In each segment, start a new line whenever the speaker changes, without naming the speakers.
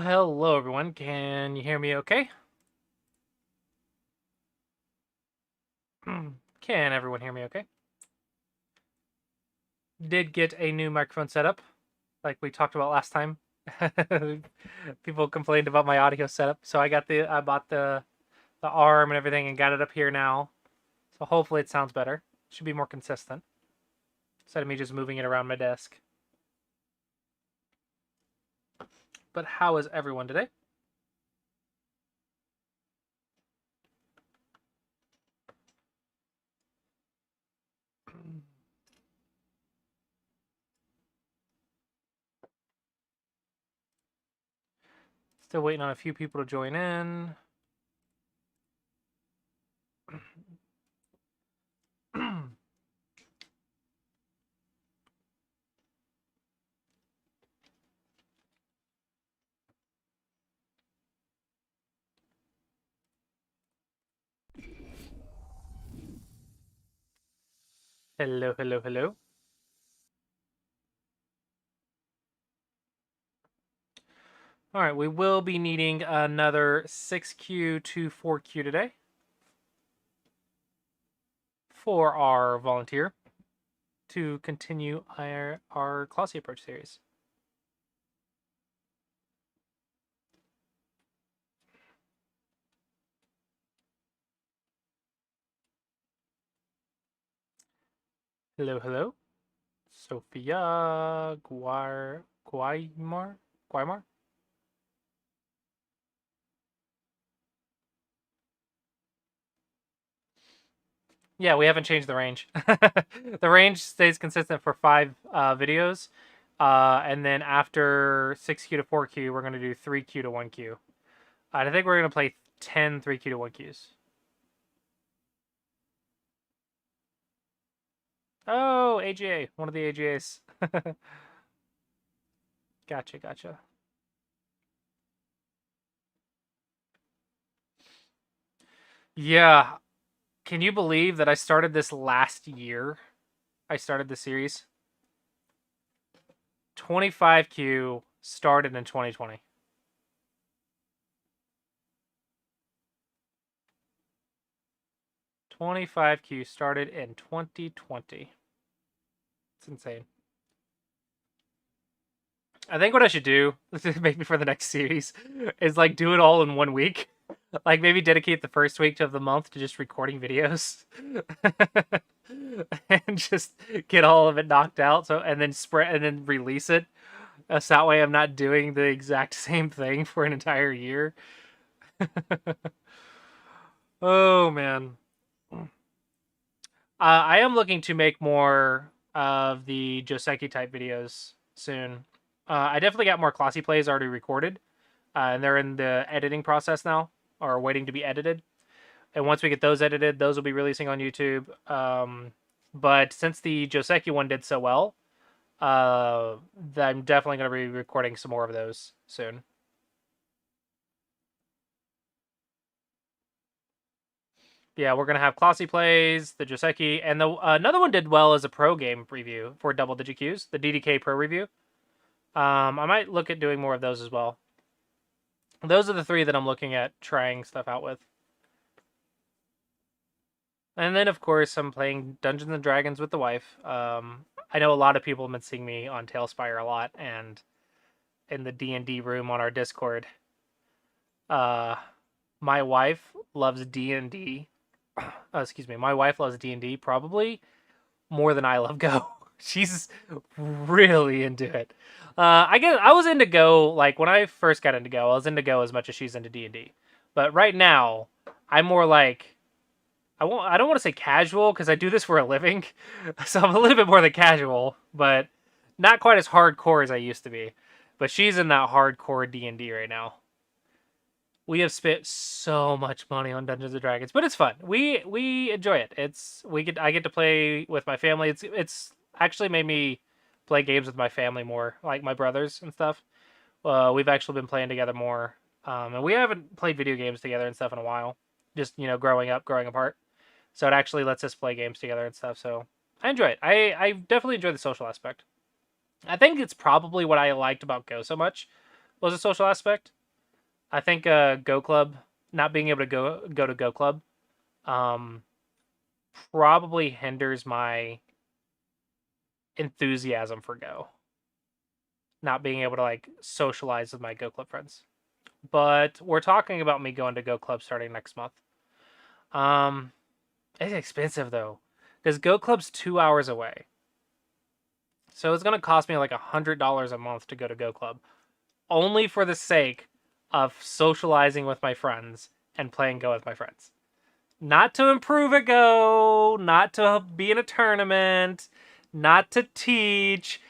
Hello everyone. Can you hear me okay? Can everyone hear me okay? Did get a new microphone setup, like we talked about last time. People complained about my audio setup, so I bought the arm and everything and got it up here now. So hopefully it sounds better. Should be more consistent instead of me just moving it around my desk. But how is everyone today? Still waiting on a few people to join in. Hello. All right, we will be needing another 6Q to 4Q today for our volunteer to continue our Clossi Approach series. Hello. Sophia Guaymar? Yeah, we haven't changed the range. The range stays consistent for 5 videos. And then after 6Q to 4Q, we're going to do 3Q to 1Q. And I think we're going to play 10 3Q to 1Qs. Oh, AGA. One of the AGAs. Gotcha, gotcha. Yeah. Can you believe that I started this last year? I started the series. 25Q started in 2020. 25Q started in 2020. It's insane. I think what I should do, maybe for the next series, is like do it all in 1 week. Like maybe dedicate the first week of the month to just recording videos, and just get all of it knocked out. So and then spread and then release it. So that way I'm not doing the exact same thing for an entire year. Oh man. I am looking to make more of the Joseki type videos soon. I definitely got more Clossi plays already recorded, and they're in the editing process now, or waiting to be edited. And once we get those edited, those will be releasing on YouTube. But since the Joseki one did so well, I'm definitely going to be recording some more of those soon. Yeah, we're gonna have Clossi plays, the Joseki, and the another one did well as a pro game review for double digit Qs, the DDK pro review. I might look at doing more of those as well. Those are the three that I'm looking at trying stuff out with. And then, of course, I'm playing Dungeons and Dragons with the wife. I know a lot of people have been seeing me on Tailspire a lot, and in the D&D room on our Discord. Uh, my wife loves D&D. Excuse me. My wife loves D&D probably more than I love Go. She's really into it. I guess I was into Go like when I first got into Go. I was into Go as much as she's into D&D. But right now, I'm more like I don't want to say casual because I do this for a living, so I'm a little bit more than casual, but not quite as hardcore as I used to be. But she's in that hardcore D&D right now. We have spent so much money on Dungeons and Dragons, but it's fun. We enjoy it. I get to play with my family. It's actually made me play games with my family more, like my brothers and stuff. We've actually been playing together more, and we haven't played video games together and stuff in a while. Just growing up, growing apart. So it actually lets us play games together and stuff. So I enjoy it. I definitely enjoy the social aspect. I think it's probably what I liked about Go so much was the social aspect. I think Go Club, not being able to go to Go Club, um, probably hinders my enthusiasm for Go. Not being able to like socialize with my Go Club friends. But we're talking about me going to Go Club starting next month. Um, it's expensive though, because Go Club's 2 hours away. So it's gonna cost me like $100 a month to go to Go Club, only for the sake of socializing with my friends and playing Go with my friends. Not to improve at Go, not to be in a tournament, not to teach,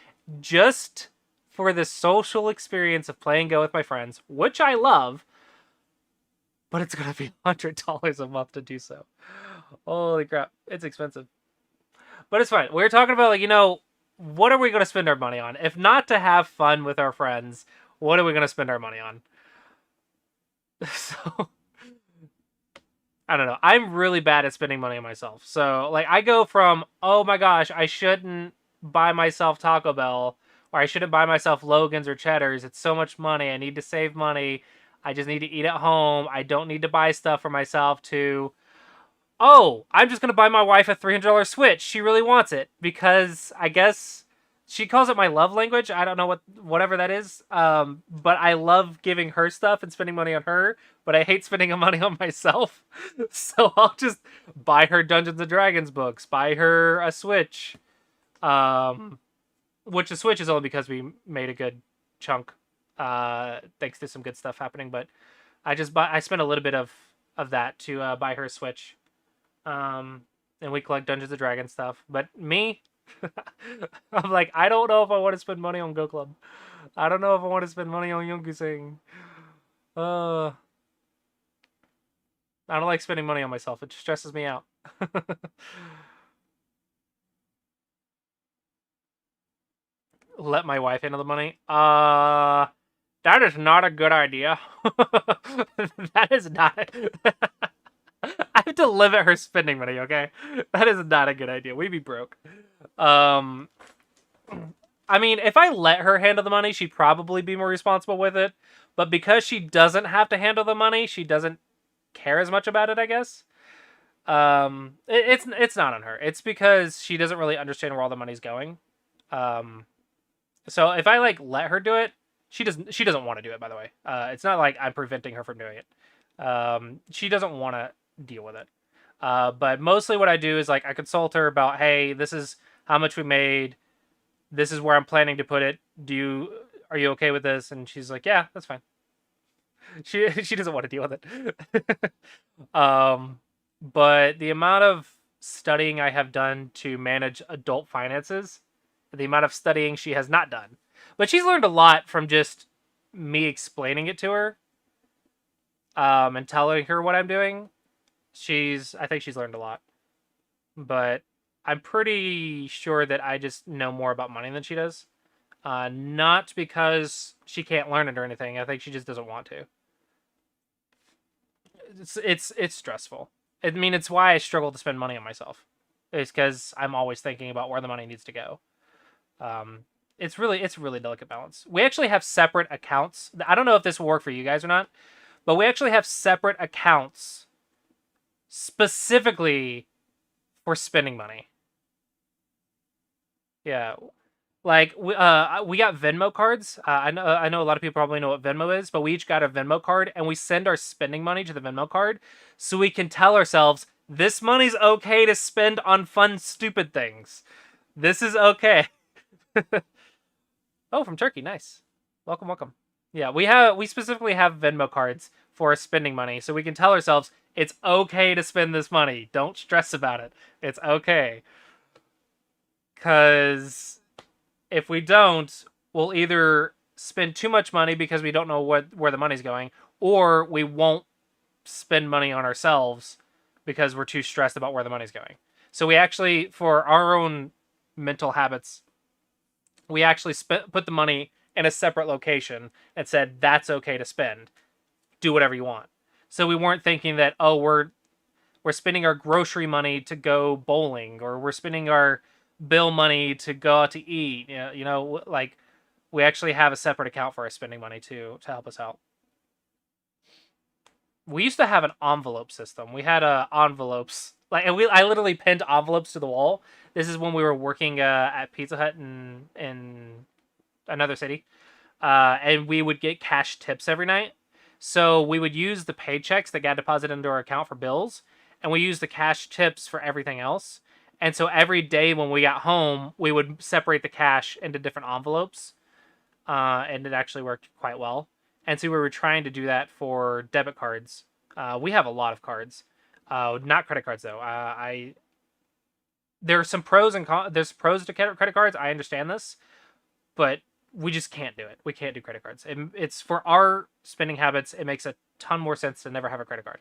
just for the social experience of playing Go with my friends, which I love, but it's gonna be $100 a month to do so. Holy crap, it's expensive. But it's fine. We're talking about what are we gonna spend our money on? If not to have fun with our friends, what are we gonna spend our money on? So I don't know. I'm really bad at spending money on myself. So like I go from, oh my gosh, I shouldn't buy myself Taco Bell, or I shouldn't buy myself Logan's or Cheddar's. It's so much money. I need to save money. I just need to eat at home. I don't need to buy stuff for myself to, oh, I'm just gonna buy my wife a $300 Switch. She really wants it because I guess she calls it my love language. I don't know whatever that is. But I love giving her stuff and spending money on her. But I hate spending money on myself. So I'll just buy her Dungeons and Dragons books, buy her a Switch. Which the Switch is only because we made a good chunk, thanks to some good stuff happening. But I spent a little bit of that to buy her a Switch. and we collect Dungeons and Dragons stuff. But me, I'm like, I don't know if I want to spend money on Go Club. I don't know if I want to spend money on Yongusing. Uh, I don't like spending money on myself. It stresses me out. Let my wife handle the money. That is not a good idea. That is not. I have to limit her spending money, okay? That is not a good idea. We'd be broke. I mean, if I let her handle the money, she'd probably be more responsible with it. But because she doesn't have to handle the money, she doesn't care as much about it, I guess. It's not on her. It's because she doesn't really understand where all the money's going. So if I like let her do it, she doesn't want to do it, by the way. It's not like I'm preventing her from doing it. She doesn't want to deal with it. But mostly what I do is like I consult her about, hey, this is how much we made. This is where I'm planning to put it. Are you okay with this? And she's like, yeah, that's fine. She doesn't want to deal with it. But the amount of studying I have done to manage adult finances, the amount of studying she has not done. But she's learned a lot from just me explaining it to her, and telling her what I'm doing. I think she's learned a lot. But I'm pretty sure that I just know more about money than she does. Not because she can't learn it or anything. I think she just doesn't want to. It's stressful. I mean, it's why I struggle to spend money on myself. It's because I'm always thinking about where the money needs to go. It's really delicate balance. We actually have separate accounts. I don't know if this will work for you guys or not, but we actually have separate accounts specifically for spending money. Yeah, like we got Venmo cards. I know a lot of people probably know what Venmo is, but we each got a Venmo card, and we send our spending money to the Venmo card, so we can tell ourselves this money's okay to spend on fun, stupid things. This is okay. Oh, from Turkey, nice. Welcome, welcome. Yeah, we specifically have Venmo cards for spending money, so we can tell ourselves it's okay to spend this money. Don't stress about it. It's okay. Because if we don't, we'll either spend too much money because we don't know where the money's going, or we won't spend money on ourselves because we're too stressed about where the money's going. So we actually, for our own mental habits, we actually put the money in a separate location and said, that's okay to spend. Do whatever you want. So we weren't thinking that, oh, we're spending our grocery money to go bowling, or we're spending our bill money to go out to eat. You know, like we actually have a separate account for our spending money to help us out. We used to have an envelope system. We had envelopes, like, and I literally pinned envelopes to the wall. This is when we were working at Pizza Hut in another city, and we would get cash tips every night. So we would use the paychecks that got deposited into our account for bills, and we used the cash tips for everything else. And so every day when we got home, we would separate the cash into different envelopes, and it actually worked quite well. And so we were trying to do that for debit cards. We have a lot of cards, not credit cards though. There are some pros and cons. There's pros to credit cards. I understand this, but we just can't do it. We can't do credit cards. It's for our spending habits. It makes a ton more sense to never have a credit card.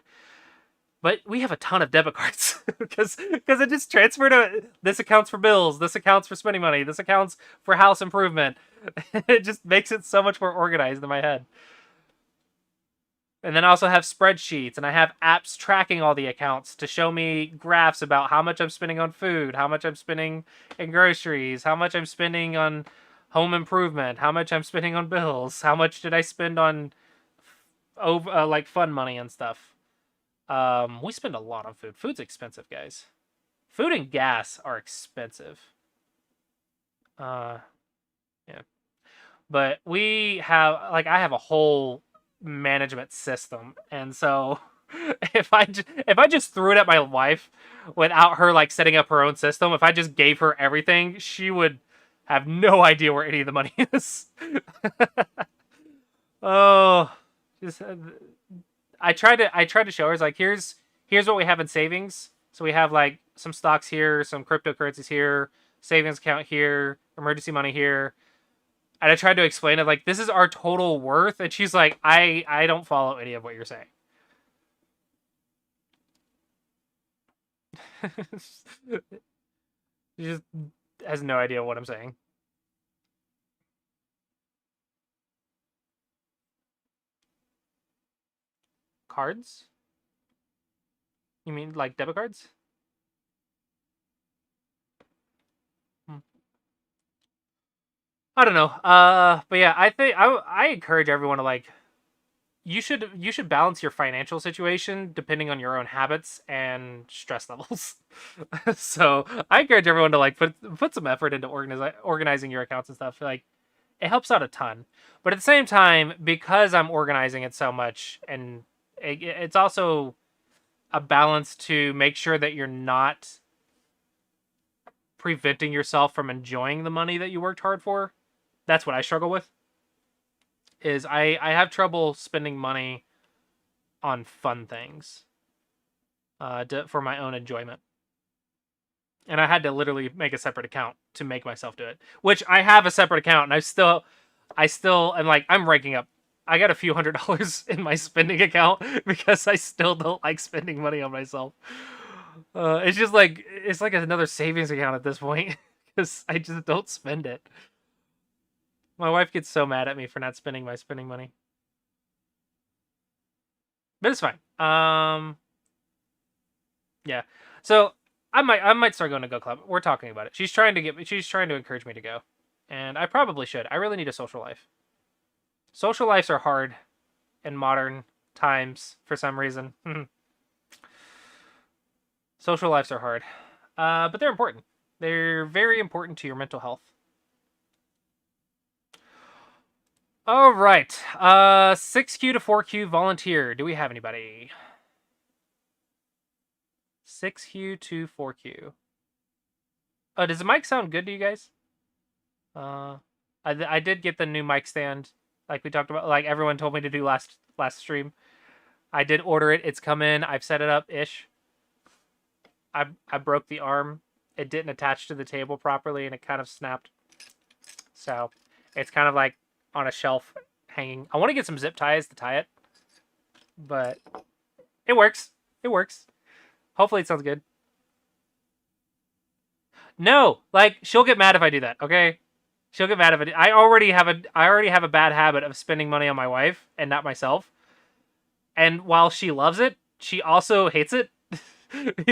But we have a ton of debit cards because it just transferred to this accounts for bills, this accounts for spending money, this accounts for house improvement. It just makes it so much more organized in my head. And then I also have spreadsheets, and I have apps tracking all the accounts to show me graphs about how much I'm spending on food, how much I'm spending in groceries, how much I'm spending on home improvement, how much I'm spending on bills, how much did I spend on like fun money and stuff. We spend a lot on food. Food's expensive, guys. Food and gas are expensive. Yeah. But I have a whole management system, and so if I just threw it at my wife without her like setting up her own system, if I just gave her everything, she would have no idea where any of the money is. Oh, just I tried to show her, like, here's what we have in savings, So we have like some stocks here, some cryptocurrencies here, savings account here, emergency money here. And I tried to explain it like this is our total worth, and she's like, I don't follow any of what you're saying. She just has no idea what I'm saying. Cards? You mean like debit cards? Hmm. I don't know. But yeah, I think I encourage everyone to like you should balance your financial situation depending on your own habits and stress levels. So I encourage everyone to like put some effort into organizing your accounts and stuff. Like it helps out a ton. But at the same time, because I'm organizing it so much, and it's also a balance to make sure that you're not preventing yourself from enjoying the money that you worked hard for. That's what I struggle with. Is I have trouble spending money on fun things for my own enjoyment. And I had to literally make a separate account to make myself do it. Which I have a separate account, and I still am like I'm ranking up. I got a few $100s in my spending account because I still don't like spending money on myself. It's just like it's like another savings account at this point because I just don't spend it. My wife gets so mad at me for not spending my spending money, but it's fine. Yeah. So I might start going to Go Club. We're talking about it. She's trying to encourage me to go, and I probably should. I really need a social life. Social lives are hard in modern times for some reason. Social lives are hard, but they're important. They're very important to your mental health. All right. 6Q to 4Q volunteer. Do we have anybody? 6Q to 4Q. Oh, does the mic sound good to you guys? Uh, I did get the new mic stand, like we talked about, like everyone told me to do last stream. I did order it. It's come in. I've set it up ish. I broke the arm. It didn't attach to the table properly, and it kind of snapped. So it's kind of like on a shelf hanging. I want to get some zip ties to tie it, but it works. It works. Hopefully it sounds good. No, like she'll get mad if I do that. Okay, she'll get mad if I do. I already have a bad habit of spending money on my wife and not myself. And while she loves it, she also hates it.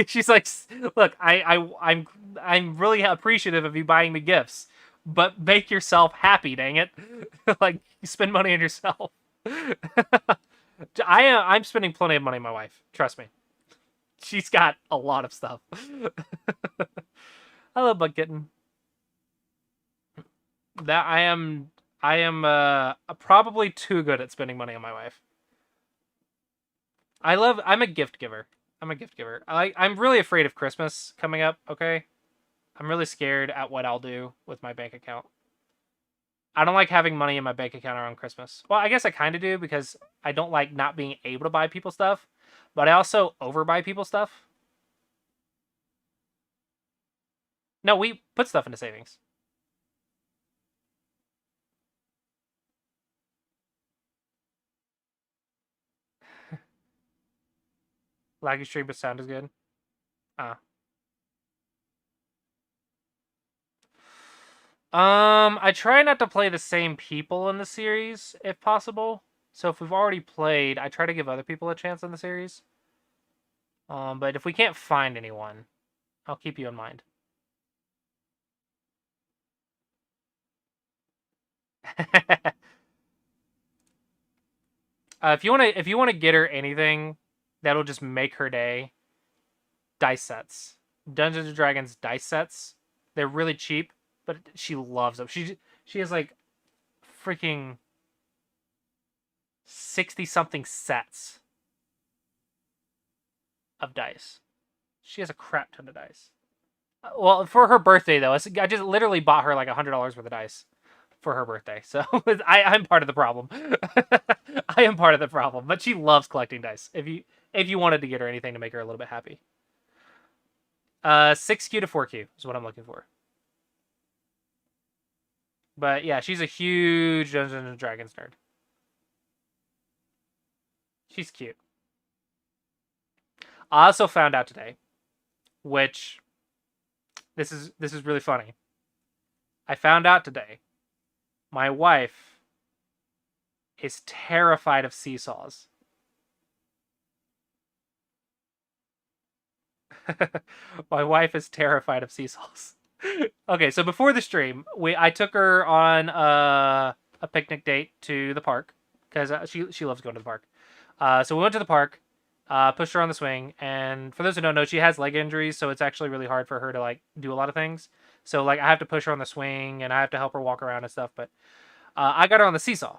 She's like, "Look, I'm really appreciative of you buying me gifts, but make yourself happy, dang it! Like, you spend money on yourself." I'm spending plenty of money on my wife. Trust me, she's got a lot of stuff. I love Bug Kitten. That I am probably too good at spending money on my wife. I'm a gift giver. I'm a gift giver. I'm really afraid of Christmas coming up, okay? I'm really scared at what I'll do with my bank account. I don't like having money in my bank account around Christmas. Well, I guess I kind of do because I don't like not being able to buy people stuff, but I also overbuy people stuff. No, we put stuff into savings. Laggy stream, but sound is good. Ah. I try not to play the same people in the series if possible. So if we've already played, I try to give other people a chance in the series. But if we can't find anyone, I'll keep you in mind. If you wanna get her anything that'll just make her day, dice sets, Dungeons and Dragons dice sets. They're really cheap, but she loves them. She has like freaking 60 something sets of dice. She has a crap ton of dice. Well, for her birthday though, I just literally bought her like $100 worth of dice for her birthday. So I'm part of the problem. I am part of the problem, but she loves collecting dice. If you wanted to get her anything to make her a little bit happy. 6Q to 4Q is what I'm looking for. But yeah, she's a huge Dungeons and Dragons nerd. She's cute. I also found out today, which this is really funny. I found out today my wife is terrified of seesaws. My wife is terrified of seesaws. Okay, so before the stream, I took her on a picnic date to the park because she loves going to the park. So we went to the park, pushed her on the swing, and for those who don't know, she has leg injuries, so it's actually really hard for her to like do a lot of things. So like I have to push her on the swing and I have to help her walk around and stuff. But I got her on the seesaw,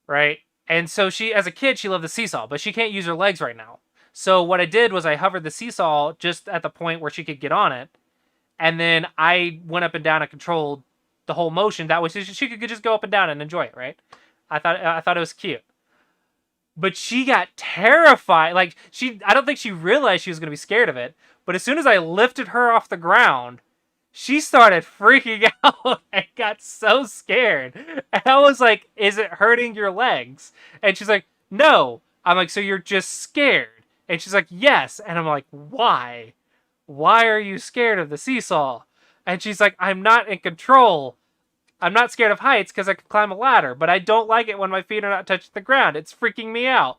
right? And so she, as a kid, she loved the seesaw, but she can't use her legs right now. So what I did was I hovered the seesaw just at the point where she could get on it, and then I went up and down and controlled the whole motion. That way she could just go up and down and enjoy it, right? I thought it was cute. But she got terrified. Like I don't think she realized she was going to be scared of it. But as soon as I lifted her off the ground, she started freaking out and got so scared. And I was like, "Is it hurting your legs?" And she's like, "No." I'm like, "So you're just scared?" And she's like, "Yes." And I'm like, "Why? Why are you scared of the seesaw?" And she's like, "I'm not in control. I'm not scared of heights because I can climb a ladder, but I don't like it when my feet are not touching the ground. It's freaking me out."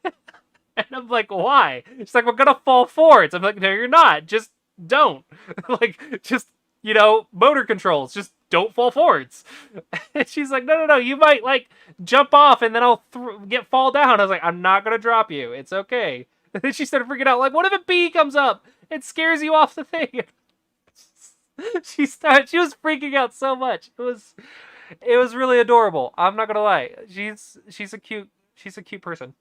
And I'm like, "Why?" She's like, "We're gonna fall forwards." I'm like, "No, you're not. Just don't." Like, just, motor controls. Just don't fall forwards. And she's like, "No, no, no. You might, like, jump off and then I'll fall down." I was like, "I'm not gonna drop you. It's okay." And then she started freaking out. Like, what if a bee comes up? It scares you off the thing. She was freaking out so much. It was really adorable. I'm not gonna lie. She's a cute person.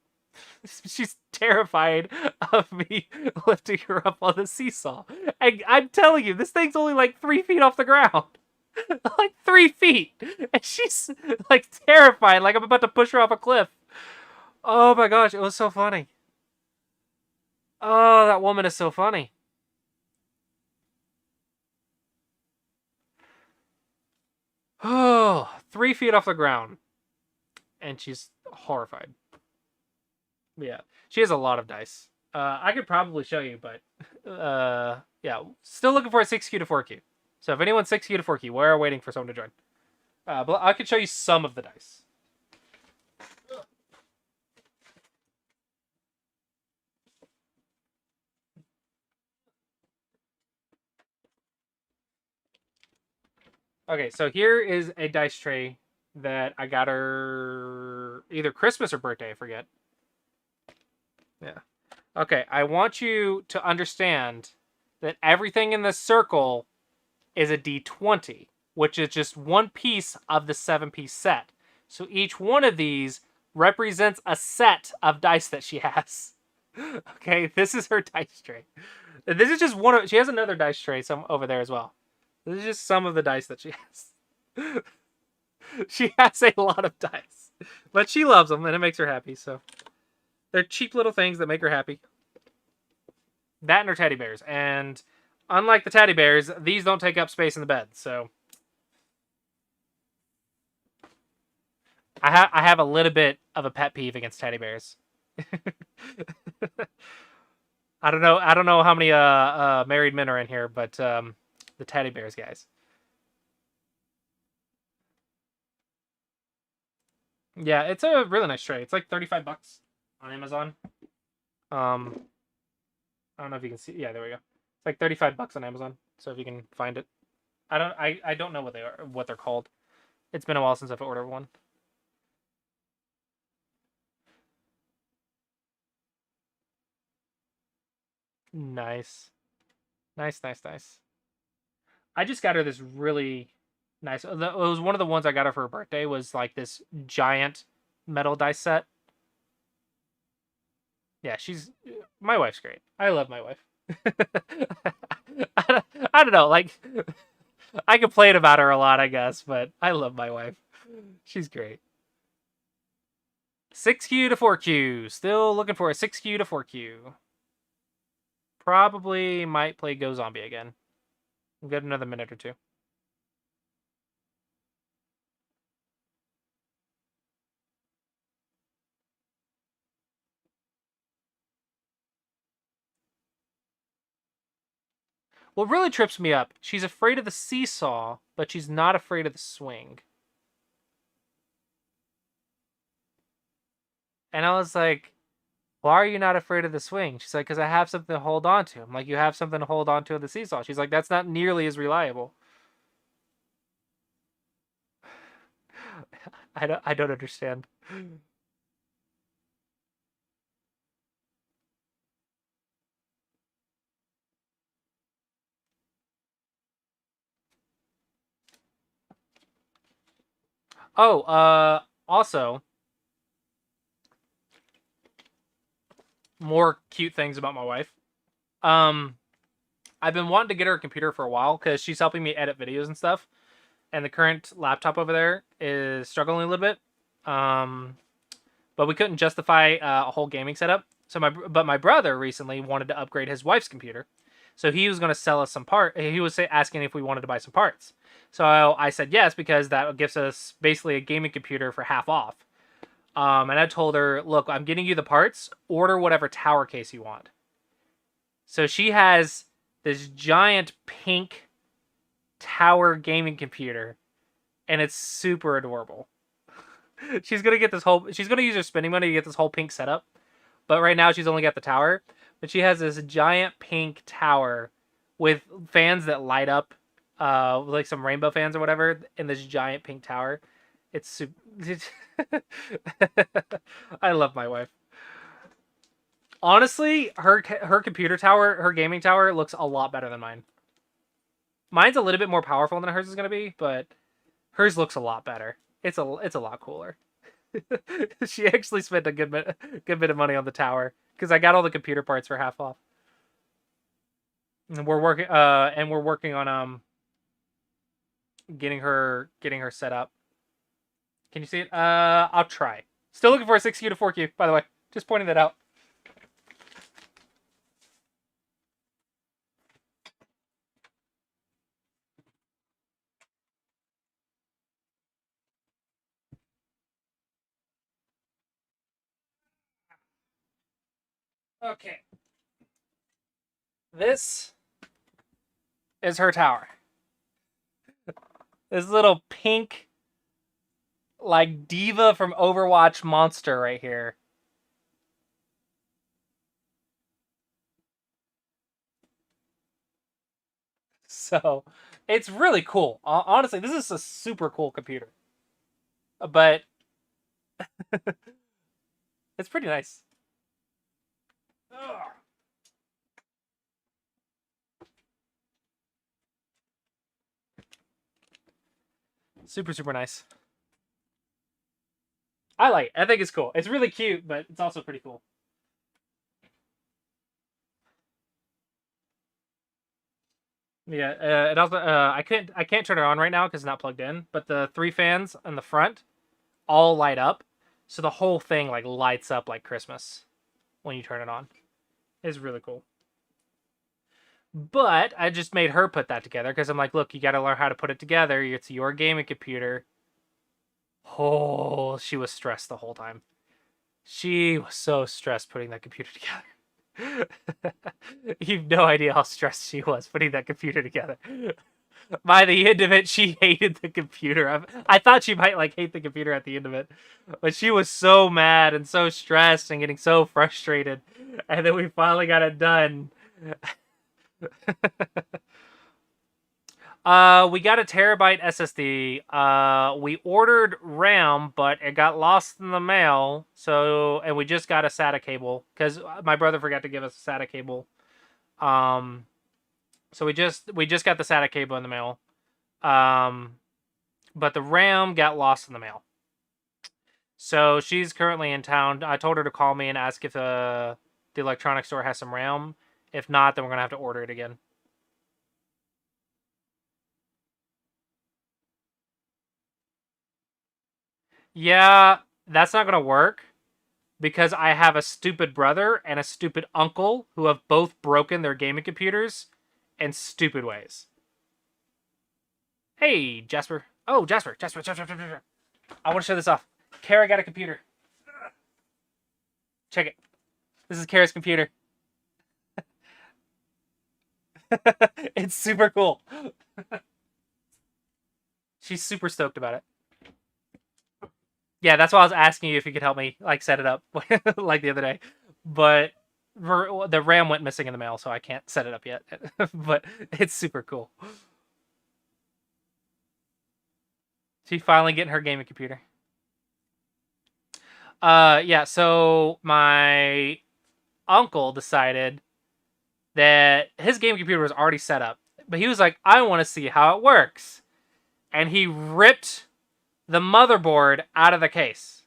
She's terrified of me lifting her up on the seesaw. I'm telling you, this thing's only like 3 feet off the ground. Like 3 feet. And she's like terrified, like I'm about to push her off a cliff. Oh my gosh, it was so funny. Oh, that woman is so funny. Oh, 3 feet off the ground. And she's horrified. Yeah, she has a lot of dice. I could probably show you, but yeah, still looking for a 6Q to 4Q. So if anyone's 6Q to 4Q, we're waiting for someone to join. But I could show you some of the dice. Okay, so here is a dice tray that I got her either Christmas or birthday, I forget. Yeah. Okay, I want you to understand that everything in this circle is a d20, which is just one piece of the 7-piece set. So each one of these represents a set of dice that she has. Okay, this is her dice tray. This is just one of. She has another dice tray over there as well. This is just some of the dice that she has. She has a lot of dice, but she loves them and it makes her happy. So they're cheap little things that make her happy. That and her teddy bears, and unlike the teddy bears, these don't take up space in the bed. So I have a little bit of a pet peeve against teddy bears. I don't know how many married men are in here, but the teddy bears guys. Yeah, it's a really nice tray. It's like $35 on Amazon. I don't know if you can see. Yeah, there we go. It's like $35 on Amazon. So if you can find it, I don't know what they're called. It's been a while since I've ordered one. Nice, nice, nice, nice. I just got her this really nice. It was one of the ones I got her for her birthday. Was like this giant metal dice set. Yeah, my wife's great. I love my wife. I don't know, like I complain about her a lot, I guess, but I love my wife. She's great. 6Q to 4Q. Still looking for a 6Q to 4Q. probably might play Go Zombie again. We'll get another minute or two. What really trips me up, she's afraid of the seesaw, but she's not afraid of the swing. And I was like, why are you not afraid of the swing? She's like, because I have something to hold on to. I'm like, you have something to hold on to in the seesaw. She's like, that's not nearly as reliable. I don't understand. Oh, also, more cute things about my wife. Um, I've been wanting to get her a computer for a while because she's helping me edit videos and stuff. And the current laptop over there is struggling a little bit. But we couldn't justify a whole gaming setup. So my brother recently wanted to upgrade his wife's computer. So he was going to sell us some part. He was asking if we wanted to buy some parts. So I said yes because that gives us basically a gaming computer for half off. And I told her, look, I'm getting you the parts. Order whatever tower case you want. So she has this giant pink tower gaming computer, and it's super adorable. She's gonna get this whole. She's gonna use her spending money to get this whole pink setup, but right now she's only got the tower. But she has this giant pink tower with fans that light up, like some rainbow fans or whatever, in this giant pink tower. It's super. I love my wife. Honestly, her computer tower, her gaming tower, looks a lot better than mine. Mine's a little bit more powerful than hers is gonna be, but hers looks a lot better. It's a lot cooler. She actually spent a good bit of money on the tower because I got all the computer parts for half off. And we're working on getting her set up. Can you see it? I'll try. Still looking for a 6Q to 4Q, by the way. Just pointing that out. Okay. This is her tower. This little pink, like, diva from Overwatch monster right here. So, it's really cool. Honestly, this is a super cool computer. But it's pretty nice. Ugh. Super, super nice. I like it. I think it's cool. It's really cute, but it's also pretty cool. Yeah, it also I can't turn it on right now because it's not plugged in. But the 3 fans in the front all light up, so the whole thing like lights up like Christmas when you turn it on. It's really cool. But I just made her put that together because I'm like, look, you got to learn how to put it together. It's your gaming computer. Oh, she was stressed the whole time. She was so stressed putting that computer together. You've no idea how stressed she was putting that computer together. By the end of it, she hated the computer. I thought she might like hate the computer at the end of it, but she was so mad and so stressed and getting so frustrated. And then we finally got it done. We got a terabyte SSD. We ordered RAM, but it got lost in the mail. So, and we just got a SATA cable because my brother forgot to give us a SATA cable. So we just got the SATA cable in the mail. But the RAM got lost in the mail. So she's currently in town. I told her to call me and ask if the electronics store has some RAM. If not, then we're gonna have to order it again. Yeah, that's not gonna work. because I have a stupid brother and a stupid uncle who have both broken their gaming computers in stupid ways. Hey, Jasper. Oh, Jasper. I want to show this off. Kara got a computer. Check it. This is Kara's computer. It's super cool. She's super stoked about it. Yeah, that's why I was asking you if you could help me like set it up like the other day. But the RAM went missing in the mail, so I can't set it up yet. But it's super cool. She's finally getting her gaming computer. Yeah, so my uncle decided that his gaming computer was already set up, but he was like, I want to see how it works. And he ripped the motherboard out of the case.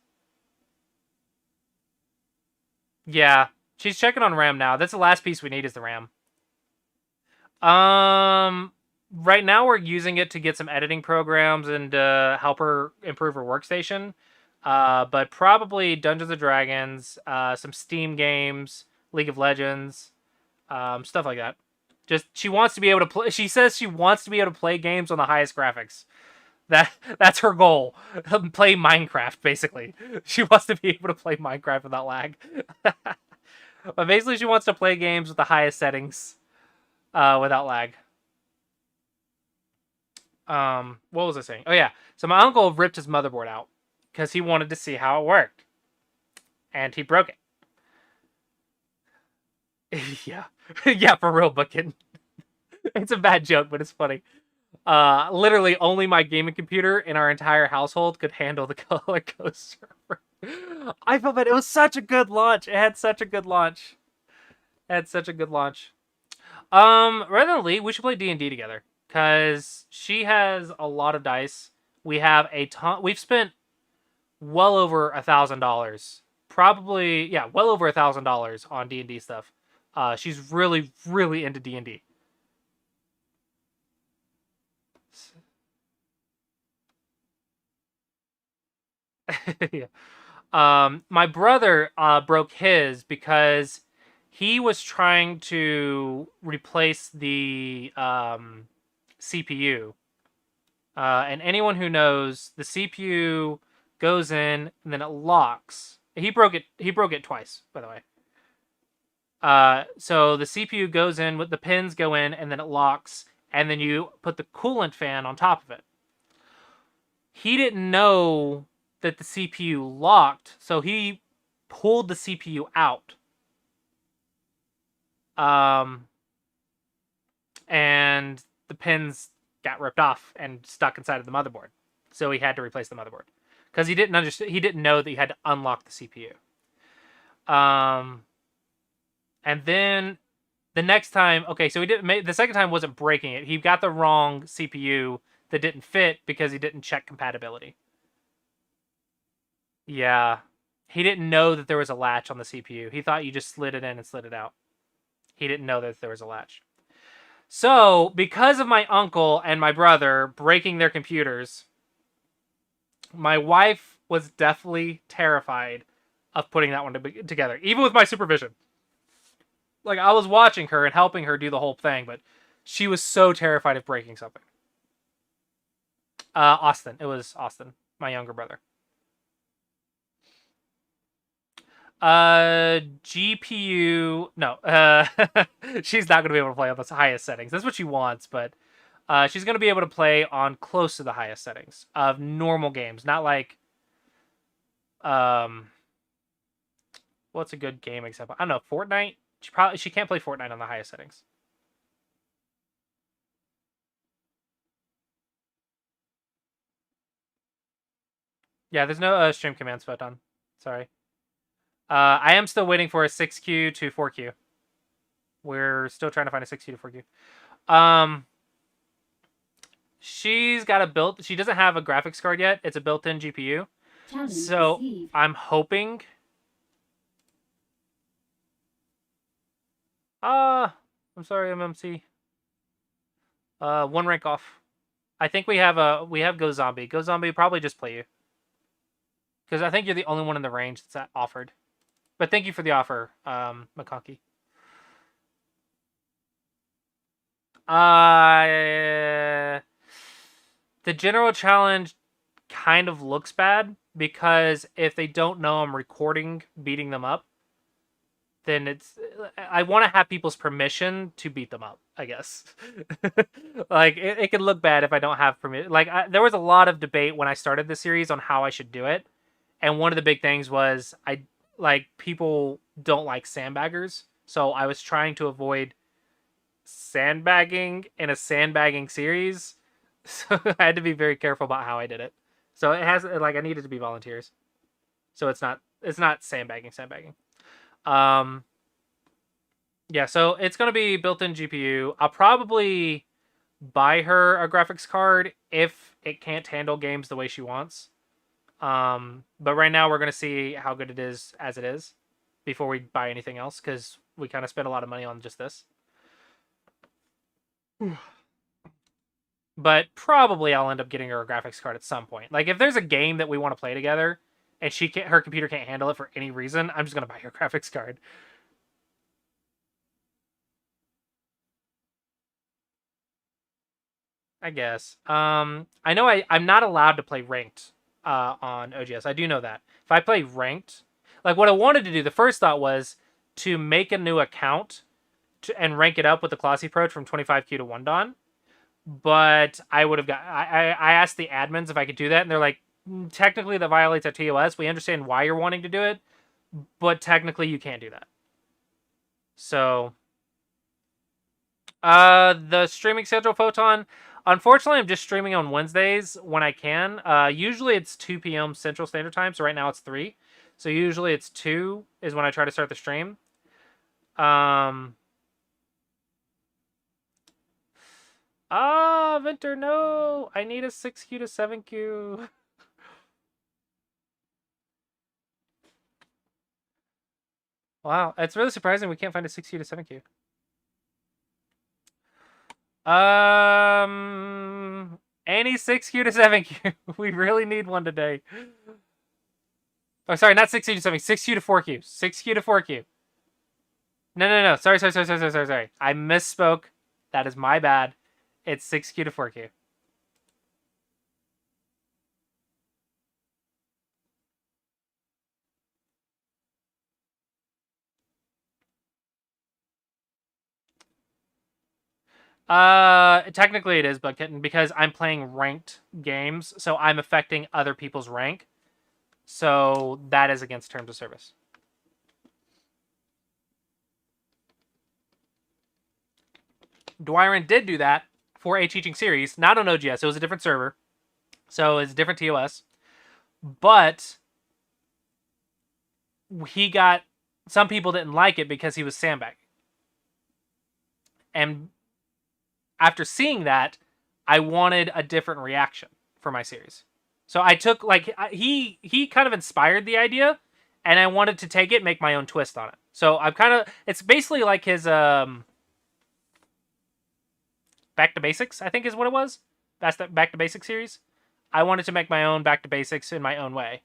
Yeah, she's checking on RAM now. That's the last piece we need is the RAM. Right now we're using it to get some editing programs and help her improve her workstation. But probably Dungeons and Dragons, some Steam games, League of Legends, stuff like that. Just she wants to be able to play. She says she wants to be able to play games on the highest graphics. That's her goal. Play Minecraft, basically. She wants to be able to play Minecraft without lag. But basically, she wants to play games with the highest settings, without lag. What was I saying? Oh yeah. So my uncle ripped his motherboard out because he wanted to see how it worked, and he broke it. Yeah, yeah, for real, Bucket. It's a bad joke, but it's funny. Literally only my gaming computer in our entire household could handle the color coaster. I felt bad. It was such a good launch. It had such a good launch. Rather than Lee, we should play D&D together. Because she has a lot of dice. We have a ton. We've spent well over $1,000. Probably, yeah, well over $1,000 on D&D stuff. She's really, really into D&D. Yeah. My brother broke his because he was trying to replace the CPU. And anyone who knows, the CPU goes in and then it locks. He broke it twice, by the way. So the CPU goes in, with the pins go in, and then it locks, and then you put the coolant fan on top of it. He didn't know that the CPU locked, so he pulled the CPU out. And the pins got ripped off and stuck inside of the motherboard. So he had to replace the motherboard. Because he didn't understand, he didn't know that you had to unlock the CPU. And then the next time, okay, so the second time wasn't breaking it. He got the wrong CPU that didn't fit because he didn't check compatibility. Yeah. He didn't know that there was a latch on the CPU. He thought you just slid it in and slid it out. He didn't know that there was a latch. So, because of my uncle and my brother breaking their computers, my wife was definitely terrified of putting that one together, even with my supervision. Like, I was watching her and helping her do the whole thing, but she was so terrified of breaking something. Austin. It was Austin, my younger brother. GPU, no. She's not going to be able to play on the highest settings. That's what she wants, but she's going to be able to play on close to the highest settings of normal games. Not like, what's a good game example? I don't know, Fortnite? She can't play Fortnite on the highest settings. Yeah, there's no stream commands button. Sorry. I am still waiting for a 6Q to 4Q. We're still trying to find a 6Q to 4Q. She's got she doesn't have a graphics card yet. It's a built-in GPU. So I'm hoping. I'm sorry, MMC. One rank off. I think we have Go Zombie. Go Zombie probably just play you. Because I think you're the only one in the range that's offered. But thank you for the offer, McConkey. The general challenge kind of looks bad because if they don't know I'm recording beating them up, then I want to have people's permission to beat them up, I guess. Like it could look bad if I don't have permission. Like there was a lot of debate when I started the series on how I should do it, and one of the big things was people don't like sandbaggers, so I was trying to avoid sandbagging in a sandbagging series. So I had to be very careful about how I did it. So it has I needed to be volunteers. So it's not sandbagging. Yeah, so it's gonna be built-in GPU. I'll probably buy her a graphics card if it can't handle games the way she wants. But right now we're gonna see how good it is as it is before we buy anything else, because we kind of spent a lot of money on just this. But probably I'll end up getting her a graphics card at some point. Like if there's a game that we want to play together and her computer can't handle it for any reason, I'm just gonna buy her a graphics card. I guess. I know I'm not allowed to play ranked on OGS. I do know that. If I play ranked, like what I wanted to do, the first thought was to make a new account and rank it up with the Clossi Approach from 25Q to 1 Dawn. But I would have I asked the admins if I could do that, and they're like, technically that violates our TOS. We understand why you're wanting to do it, but technically you can't do that. So, the streaming schedule, Photon. Unfortunately, I'm just streaming on Wednesdays when I can. Usually it's 2 p.m. Central Standard Time, so right now it's 3. So usually it's 2 is when I try to start the stream. Venter, no! I need a 6Q to 7Q. Wow, it's really surprising we can't find a 6Q to 7Q. Any 6Q to 7Q. We really need one today. Oh, sorry, not 6Q to 7Q. 6Q to 4Q. 6Q to 4Q. No. Sorry. I misspoke. That is my bad. It's 6Q to 4Q. Technically it is Bug Kitten because I'm playing ranked games, so I'm affecting other people's rank. So that is against terms of service. Dwyron did do that for a teaching series, not on OGS. It was a different server, so it's a different TOS. But some people didn't like it because he was sandbagging. And after seeing that, I wanted a different reaction for my series. So I took he kind of inspired the idea, and I wanted to take it and make my own twist on it. So it's basically like his Back to Basics, I think is what it was. That's the Back to Basics series. I wanted to make my own Back to Basics in my own way.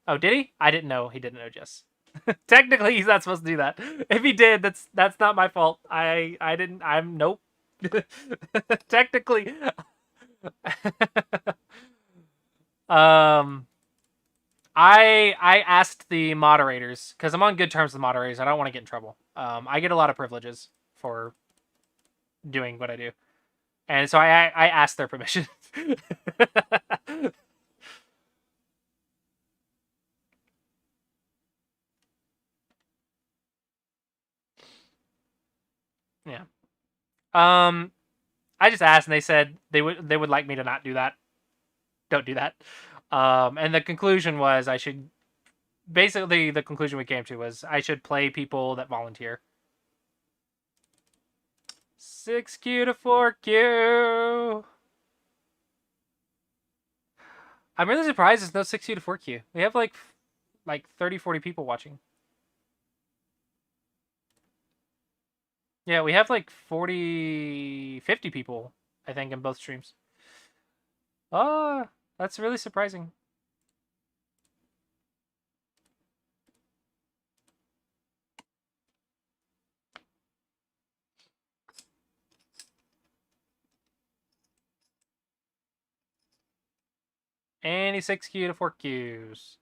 Oh, did he? I didn't know he didn't know Jess. Technically, he's not supposed to do that. If he did, that's not my fault. I didn't. I'm nope. Technically. I asked the moderators because I'm on good terms with the moderators. I don't want to get in trouble. I get a lot of privileges for doing what I do, and so I asked their permission. Yeah. I just asked, and they said they would like me to not do that. Don't do that. And the conclusion was I should. Basically, the conclusion we came to was I should play people that volunteer. 6Q to 4Q. I'm really surprised there's no 6Q to 4Q. We have like 30, 40 people watching. Yeah, we have like 40, 50 people, I think, in both streams. Oh, that's really surprising. Any 6Q to 4Qs.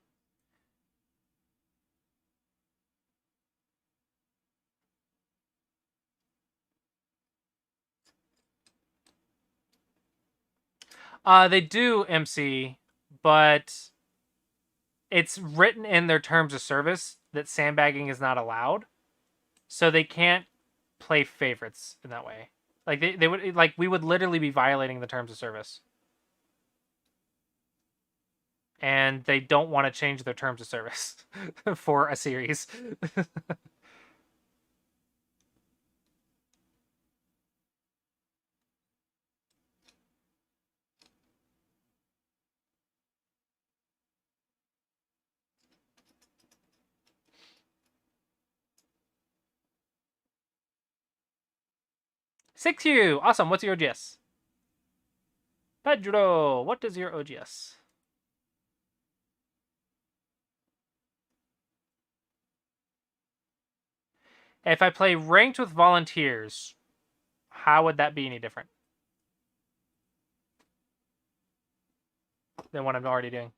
They do MC, but it's written in their terms of service that sandbagging is not allowed, so they can't play favorites in that way. Like they would like we would literally be violating the terms of service, and they don't want to change their terms of service for a series. 6Q, awesome. What's your OGS? Pedro, what is your OGS? If I play ranked with volunteers, how would that be any different than what I'm already doing?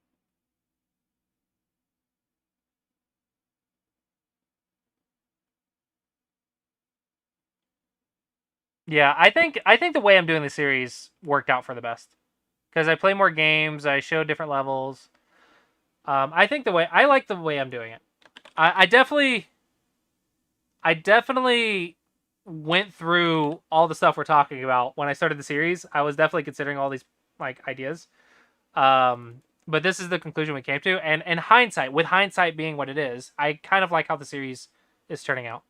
Yeah, I think the way I'm doing the series worked out for the best because I play more games, I show different levels. I think I like the way I'm doing it. I definitely went through all the stuff we're talking about when I started the series. I was definitely considering all these like ideas. But this is the conclusion we came to, and hindsight, with hindsight being what it is, I kind of like how the series is turning out.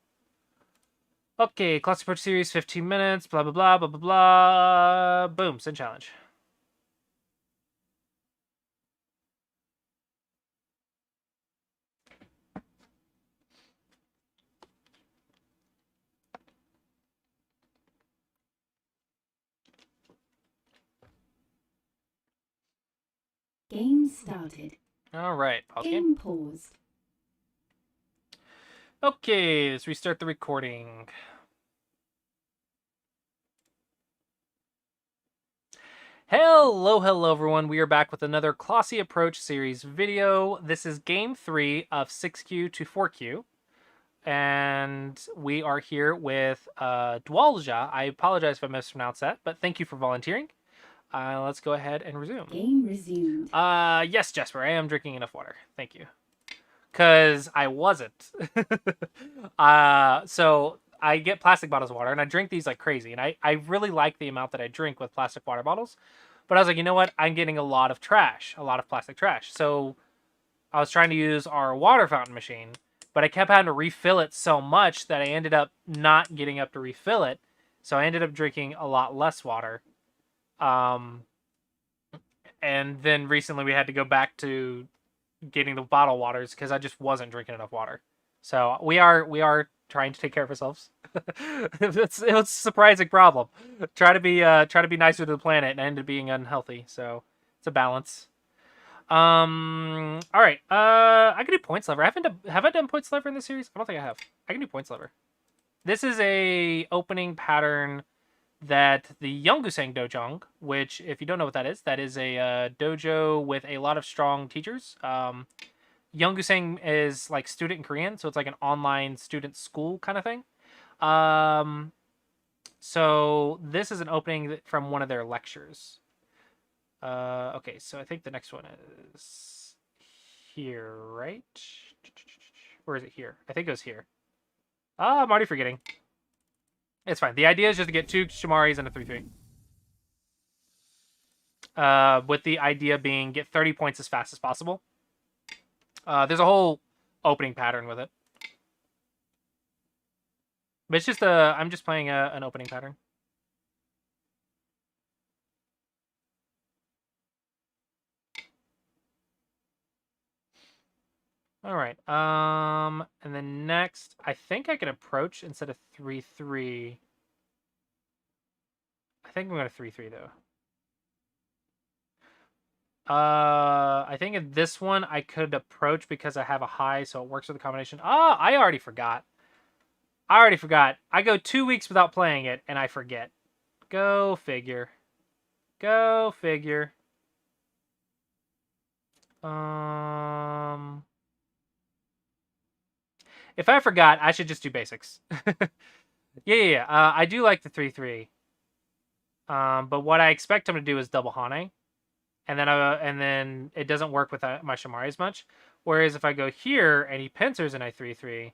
Okay, Clossi Approach series, 15 minutes, blah, blah, blah, blah, blah, blah. Boom, send challenge.
Game started.
All right,
game paused.
Okay, let's restart the recording. Hello everyone. We are back with another Clossi Approach series video. This is game 3 of 6Q to 4Q. And we are here with Dwalja. I apologize if I mispronounced that, but thank you for volunteering. Let's go ahead and resume.
Game resumed.
Yes, Jesper, I am drinking enough water. Thank you. Because I wasn't. So I get plastic bottles of water, and I drink these like crazy. And I really like the amount that I drink with plastic water bottles. But I was like, you know what? I'm getting a lot of trash, a lot of plastic trash. So I was trying to use our water fountain machine, but I kept having to refill it so much that I ended up not getting up to refill it. So I ended up drinking a lot less water. And then recently we had to go back to getting the bottled waters because I just wasn't drinking enough water. So we are trying to take care of ourselves. It's a surprising problem. Try to be nicer to the planet and end up being unhealthy. So it's a balance. All right. I can do points lever. Have I done points lever in this series? I don't think I have. I can do points lever. This is a opening pattern that the Yeonggusaeng Dojang, which if you don't know what that is a dojo with a lot of strong teachers. Yeonggusaeng is like student in Korean, so it's like an online student school kind of thing. So this is an opening from one of their lectures. Okay, so I think the next one is here, right? Or is it here? I think it was here. I'm already forgetting. It's fine. The idea is just to get 2 Shimaris and a 3-3. With the idea being get 30 points as fast as possible. There's a whole opening pattern with it. But it's just I'm just playing an opening pattern. All right. And then next, I think I can approach instead of 3-3. I think I'm going to 3-3 though. I think in this one I could approach because I have a high, so it works with the combination. I already forgot. I go 2 weeks without playing it, and I forget. Go figure. Go figure. If I forgot, I should just do basics. Yeah. I do like the 3-3. But what I expect him to do is double Hane, and then it doesn't work with my Shamari as much. Whereas if I go here and he pincers and I 3-3,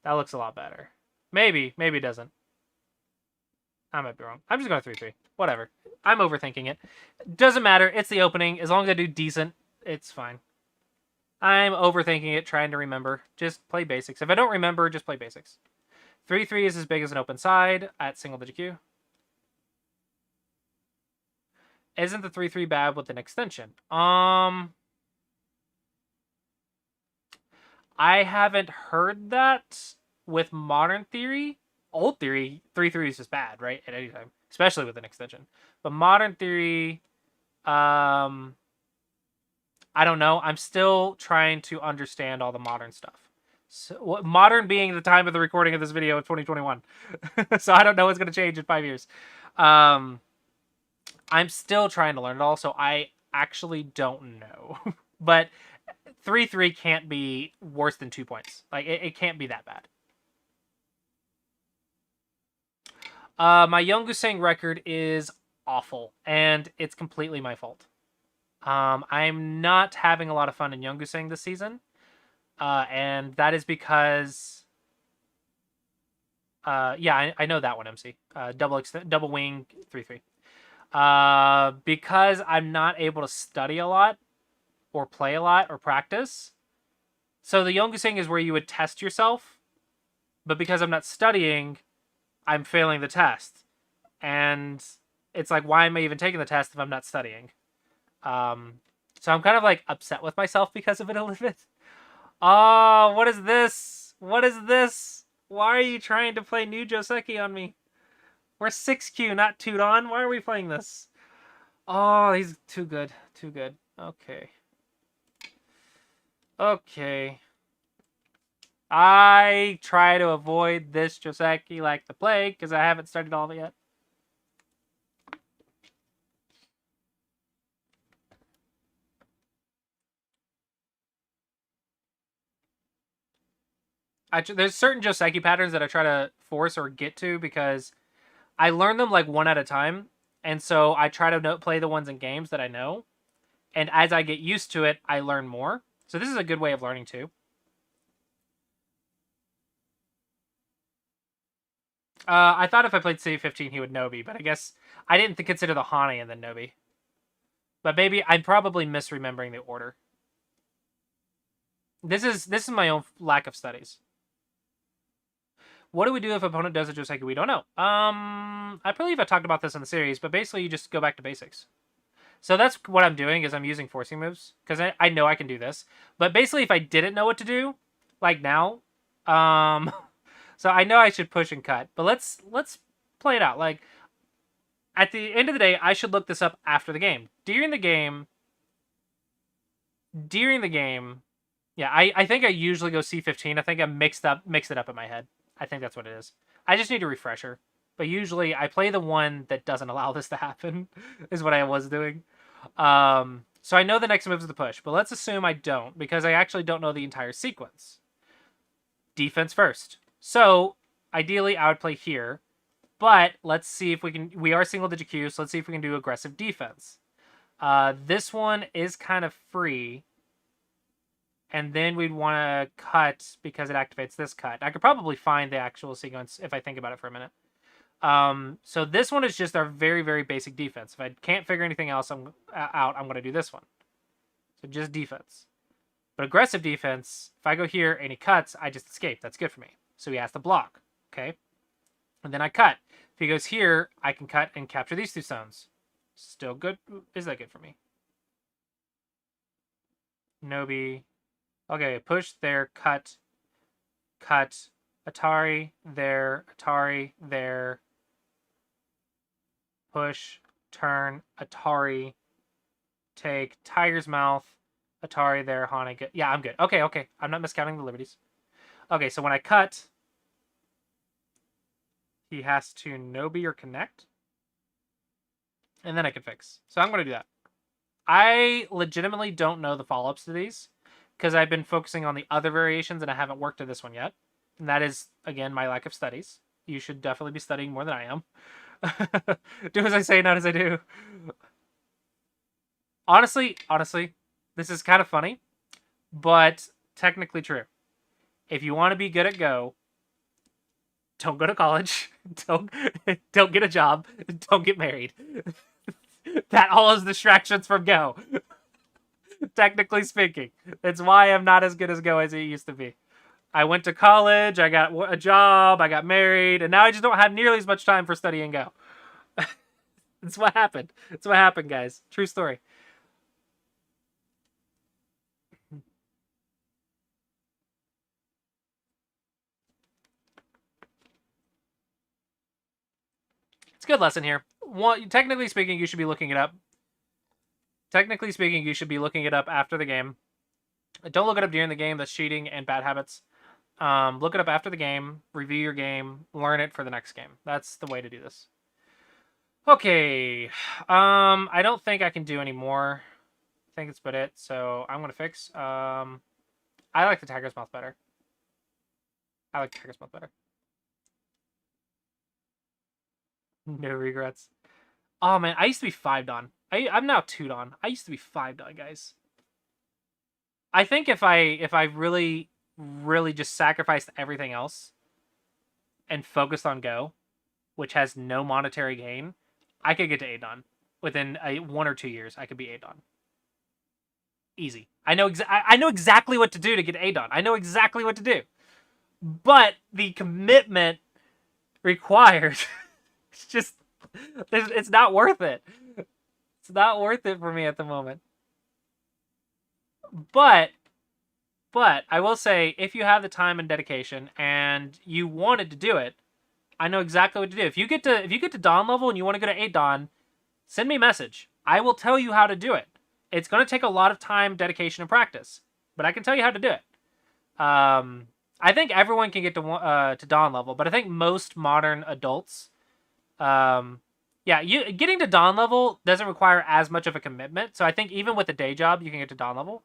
that looks a lot better. Maybe it doesn't. I might be wrong. I'm just going 3-3. Whatever. I'm overthinking it. Doesn't matter. It's the opening. As long as I do decent, it's fine. I'm overthinking it, trying to remember. Just play basics. If I don't remember, just play basics. 3-3 is as big as an open side at single digit Q. Isn't the 3-3 bad with an extension? I haven't heard that with modern theory. Old theory, 3-3 is just bad, right? At any time, especially with an extension. But modern theory, I don't know. I'm still trying to understand all the modern stuff. So, modern being the time of the recording of this video in 2021. So I don't know what's going to change in 5 years. I'm still trying to learn it all, so I actually don't know. But 3-3 can't be worse than 2 points. Like, it can't be that bad. My Youngusang record is awful, and it's completely my fault. I'm not having a lot of fun in Youngusang this season, and that is because, yeah, I know that one, MC. Double wing 3-3. Because I'm not able to study a lot, or play a lot, or practice. So the Youngusang is where you would test yourself, but because I'm not studying, I'm failing the test. And it's like, why am I even taking the test if I'm not studying? So I'm kind of like upset with myself because of it a little bit. Oh, what is this? What is this? Why are you trying to play new Joseki on me? We're 6Q, not 2-on. Why are we playing this? Oh, he's too good. Too good. Okay. Okay. I try to avoid this Joseki like the plague because I haven't studied all of it yet. There's certain Joseki patterns that I try to force or get to because I learn them like one at a time. And so I try to play the ones in games that I know. And as I get used to it, I learn more. So this is a good way of learning too. I thought if I played City 15, he would Nobi, but I guess I didn't consider the Hane and then Nobi. But maybe I'm probably misremembering the order. This is my own lack of studies. What do we do if opponent does a Joseki? We don't know. I believe I talked about this in the series, but basically you just go back to basics. So that's what I'm doing is I'm using forcing moves because I know I can do this. But basically, if I didn't know what to do, like now, so I know I should push and cut. But let's play it out. Like at the end of the day, I should look this up after the game. During the game, yeah, I think I usually go C15. I think I mixed it up in my head. I think that's what it is. I just need a refresher. But usually I play the one that doesn't allow this to happen, is what I was doing. So I know the next move is the push, but let's assume I don't, because I actually don't know the entire sequence. Defense first. So ideally I would play here, but let's see if we can, we are single digit Q, so let's see if we can do aggressive defense. This one is kind of free. And then we'd want to cut because it activates this cut. I could probably find the actual sequence if I think about it for a minute. So this one is just our very, very basic defense. If I can't figure anything else I'm going to do this one. So just defense. But aggressive defense, if I go here and he cuts, I just escape. That's good for me. So he has to block. Okay. And then I cut. If he goes here, I can cut and capture these two stones. Still good. Is that good for me? Nobi. Okay, push there, cut, Atari, there, push, turn, Atari, take, Tiger's Mouth, Atari there, Hane, good. Yeah, I'm good. Okay, I'm not miscounting the liberties. Okay, so when I cut, he has to Nobi or connect, and then I can fix. So I'm going to do that. I legitimately don't know the follow-ups to these because I've been focusing on the other variations and I haven't worked to this one yet. And that is, again, my lack of studies. You should definitely be studying more than I am. Do as I say, not as I do. Honestly, this is kind of funny, but technically true. If you want to be good at Go, don't go to college. Don't get a job. Don't get married. That all is distractions from Go. Technically speaking, it's why I'm not as good as Go as it used to be. I went to college, I got a job, I got married, and now I just don't have nearly as much time for studying Go. That's what happened. That's what happened, guys. True story. It's a good lesson here. Technically speaking, you should be looking it up. Technically speaking, you should be looking it up after the game. Don't look it up during the game. That's cheating and bad habits. Look it up after the game. Review your game. Learn it for the next game. That's the way to do this. Okay. I don't think I can do any more. I think it's about it. So I'm gonna fix. I like the tiger's mouth better. I like the tiger's mouth better. No regrets. Oh man, I used to be 5 Don. I'm now 2 Don. I used to be 5 Don, guys. I think if I really just sacrificed everything else and focused on Go, which has no monetary gain, I could get to 8 Don within 1 or 2 years. I could be 8 Don. Easy. I know exactly what to do to get 8 Don. I know exactly what to do. But the commitment required, it's not worth it. It's not worth it for me at the moment. But I will say, if you have the time and dedication and you wanted to do it, I know exactly what to do. If you get to Dawn level and you want to go to 8 Dawn, send me a message. I will tell you how to do it. It's going to take a lot of time, dedication, and practice, but I can tell you how to do it. I think everyone can get to Dawn level, but I think most modern adults, getting to Dawn level doesn't require as much of a commitment. So I think even with a day job, you can get to Dawn level.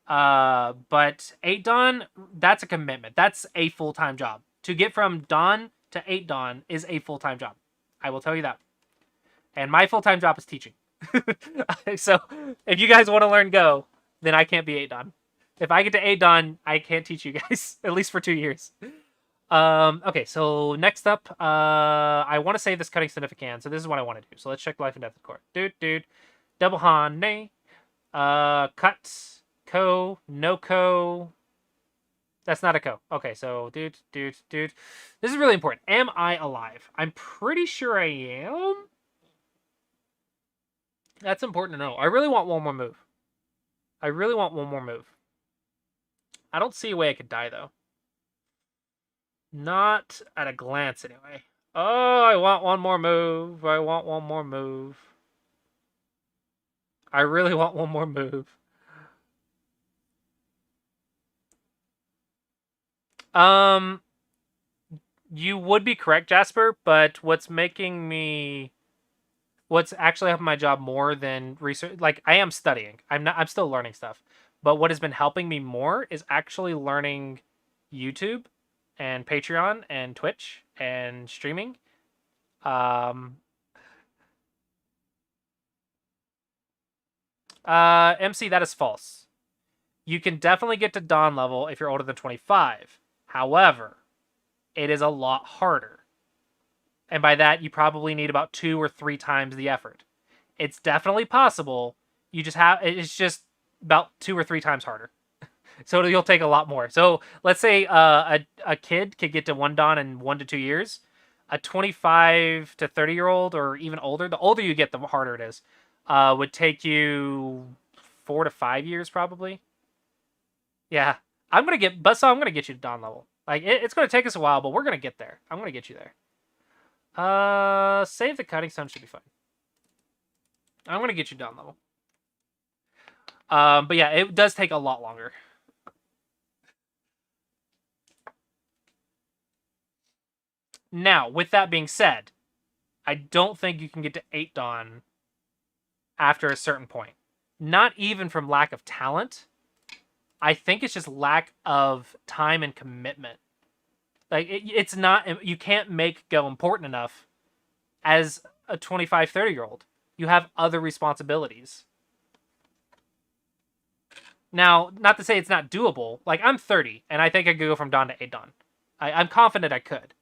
But 8 Dawn, that's a commitment. That's a full-time job. To get from Dawn to 8 Dawn is a full-time job. I will tell you that. And my full-time job is teaching. So if you guys want to learn Go, then I can't be 8 Dawn. If I get to 8 Dawn, I can't teach you guys, at least for 2 years. Okay, so next up, I want to save this cutting stuff if I can. So this is what I want to do. So let's check life and death of the court. Dude. Double Han, nay. Cut. Co. No co. That's not a co. Okay, so dude. This is really important. Am I alive? I'm pretty sure I am. That's important to know. I really want one more move. I don't see a way I could die, though. Not at a glance, anyway. Oh, I want one more move. I really want one more move. You would be correct, Jasper, but what's actually helping my job more than research, like I am studying. I'm still learning stuff. But what has been helping me more is actually learning YouTube and Patreon and Twitch and streaming. MC, that is false. You can definitely get to Dawn level if you're older than 25. However, it is a lot harder. And by that, you probably need about 2 or 3 times the effort. It's definitely possible. It's just about 2 or 3 times harder. So you'll take a lot more. So let's say a kid could get to 1 Dawn in 1 to 2 years. A 25 to 30-year-old or even older, the older you get, the harder it is, would take you 4 to 5 years probably. Yeah. I'm going to get you to Dawn level. Like, it's going to take us a while, but we're going to get there. I'm going to get you there. Save the cutting stone should be fine. I'm going to get you Dawn level. But yeah, it does take a lot longer. Now, with that being said, I don't think you can get to 8 Dawn after a certain point. not even from lack of talent. I think it's just lack of time and commitment. Like, it's not, you can't make Go important enough as a 25, 30-year-old. You have other responsibilities. Now, not to say it's not doable. Like, I'm 30, and I think I could go from dawn to 8 dawn. I'm confident I could.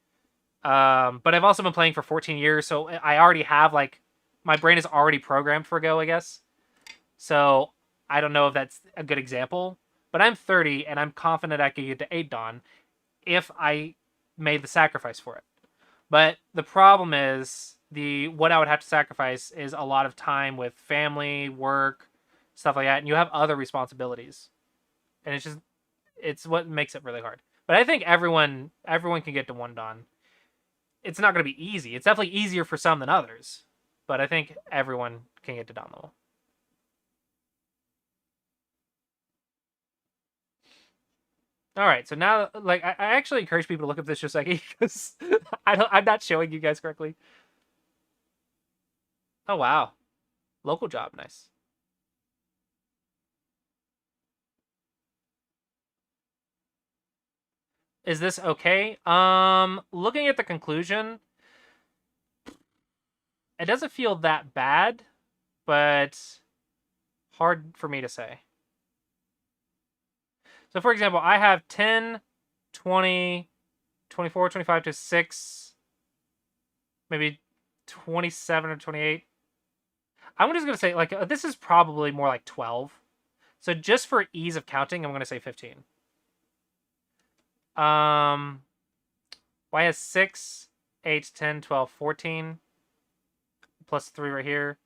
But I've also been playing for 14 years, so I already have, like, my brain is already programmed for Go, I guess. So I don't know if that's a good example. But I'm 30, and I'm confident I could get to 8 dawn if I made the sacrifice for it. But the problem is what I would have to sacrifice is a lot of time with family, work, stuff like that, and you have other responsibilities. And it's what makes it really hard. But I think everyone can get to 1 dawn. It's not going to be easy. It's definitely easier for some than others, but I think everyone can get to dawn level. All right, so now, like, I actually encourage people to look up this Joseki because I'm not showing you guys correctly. Oh wow, local job, nice. Is this okay? Looking at the conclusion, it doesn't feel that bad, but hard for me to say. So for example, I have 10, 20, 24, 25 to 6, maybe 27 or 28. I'm just going to say, like, this is probably more like 12. So just for ease of counting, I'm going to say 15. Y has 6, 8, 10, 12, 14. Plus 3 right here.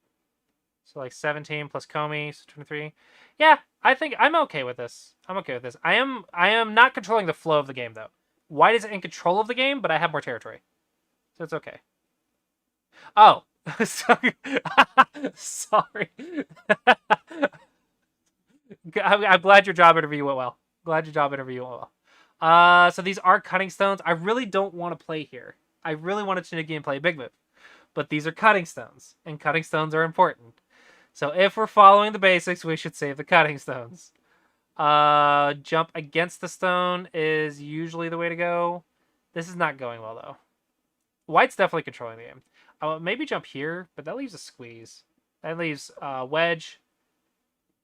So like 17 plus Comey, so 23. Yeah, I think I'm okay with this. I'm okay with this. I am not controlling the flow of the game, though. White is in control of the game, but I have more territory. So it's okay. Oh. Sorry. Sorry. I'm glad your job interview went well. Glad your job interview went well. So these are cutting stones. I really don't want to play here. I really want to Tsunuki and play Big Move. But these are cutting stones, and cutting stones are important. So if we're following the basics, we should save the cutting stones. Jump against the stone is usually the way to go. This is not going well, though. White's definitely controlling the game. Maybe jump here, but that leaves a squeeze. That leaves Wedge,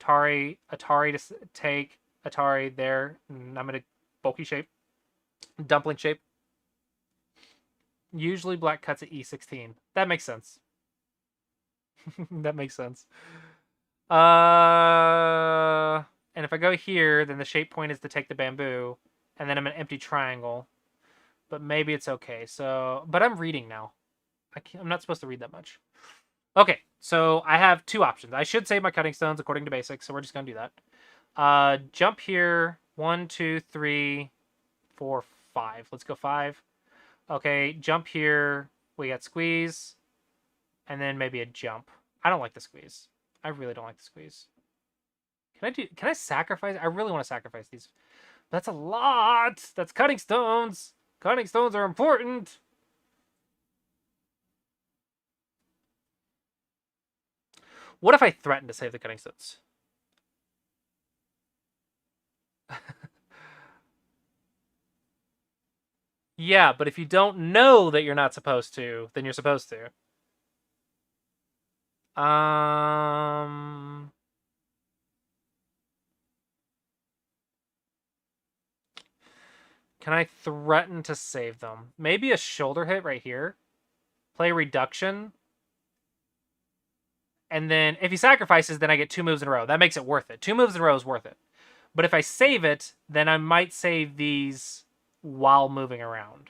Atari to take, Atari there. And I'm going to bulky shape, dumpling shape. Usually black cuts at E16. That makes sense. That makes sense. And if I go here, then the shape point is to take the bamboo, and then I'm an empty triangle. But maybe it's okay. So, but I'm reading now. I'm not supposed to read that much. Okay, so I have 2 options. I should save my cutting stones according to basics, so we're just gonna do that. Jump here. 1, 2, 3, 4, 5. Let's go 5. Okay, jump here. We got squeeze, and then maybe a jump. I don't like the squeeze. I really don't like the squeeze. Can I sacrifice? I really want to sacrifice these. That's a lot. That's cutting stones. Cutting stones are important. What if I threaten to save the cutting stones? Yeah, but if you don't know that you're not supposed to, then you're supposed to. Can I threaten to save them? Maybe a shoulder hit right here. Play reduction. And then if he sacrifices, then I get 2 moves in a row. That makes it worth it. 2 moves in a row is worth it. But if I save it, then I might save these while moving around.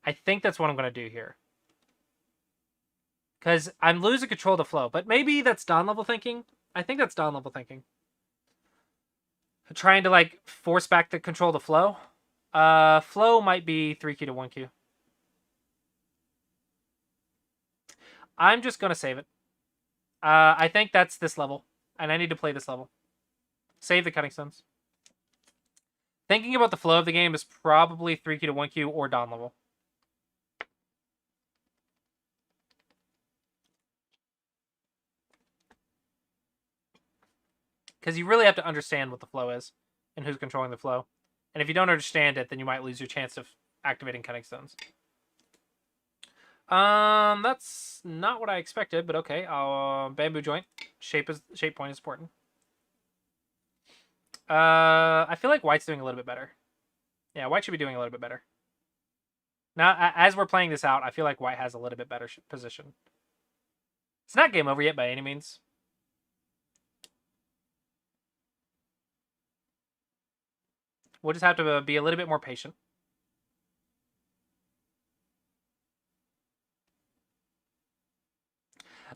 I think that's what I'm going to do here. Because I'm losing control of the flow. But maybe that's dawn level thinking. I think that's dawn level thinking. Trying to, like, force back the control of the flow. Flow might be 3Q to 1Q. I'm just going to save it. I think that's this level. And I need to play this level. Save the cutting stones. Thinking about the flow of the game is probably 3Q to 1Q or dawn level. Because you really have to understand what the flow is and who's controlling the flow. And if you don't understand it, then you might lose your chance of activating cutting stones. That's not what I expected, but okay. Bamboo joint. Shape point is important. I feel like white's doing a little bit better. Yeah, white should be doing a little bit better. Now, as we're playing this out, I feel like white has a little bit better position. It's not game over yet by any means. We'll just have to be a little bit more patient.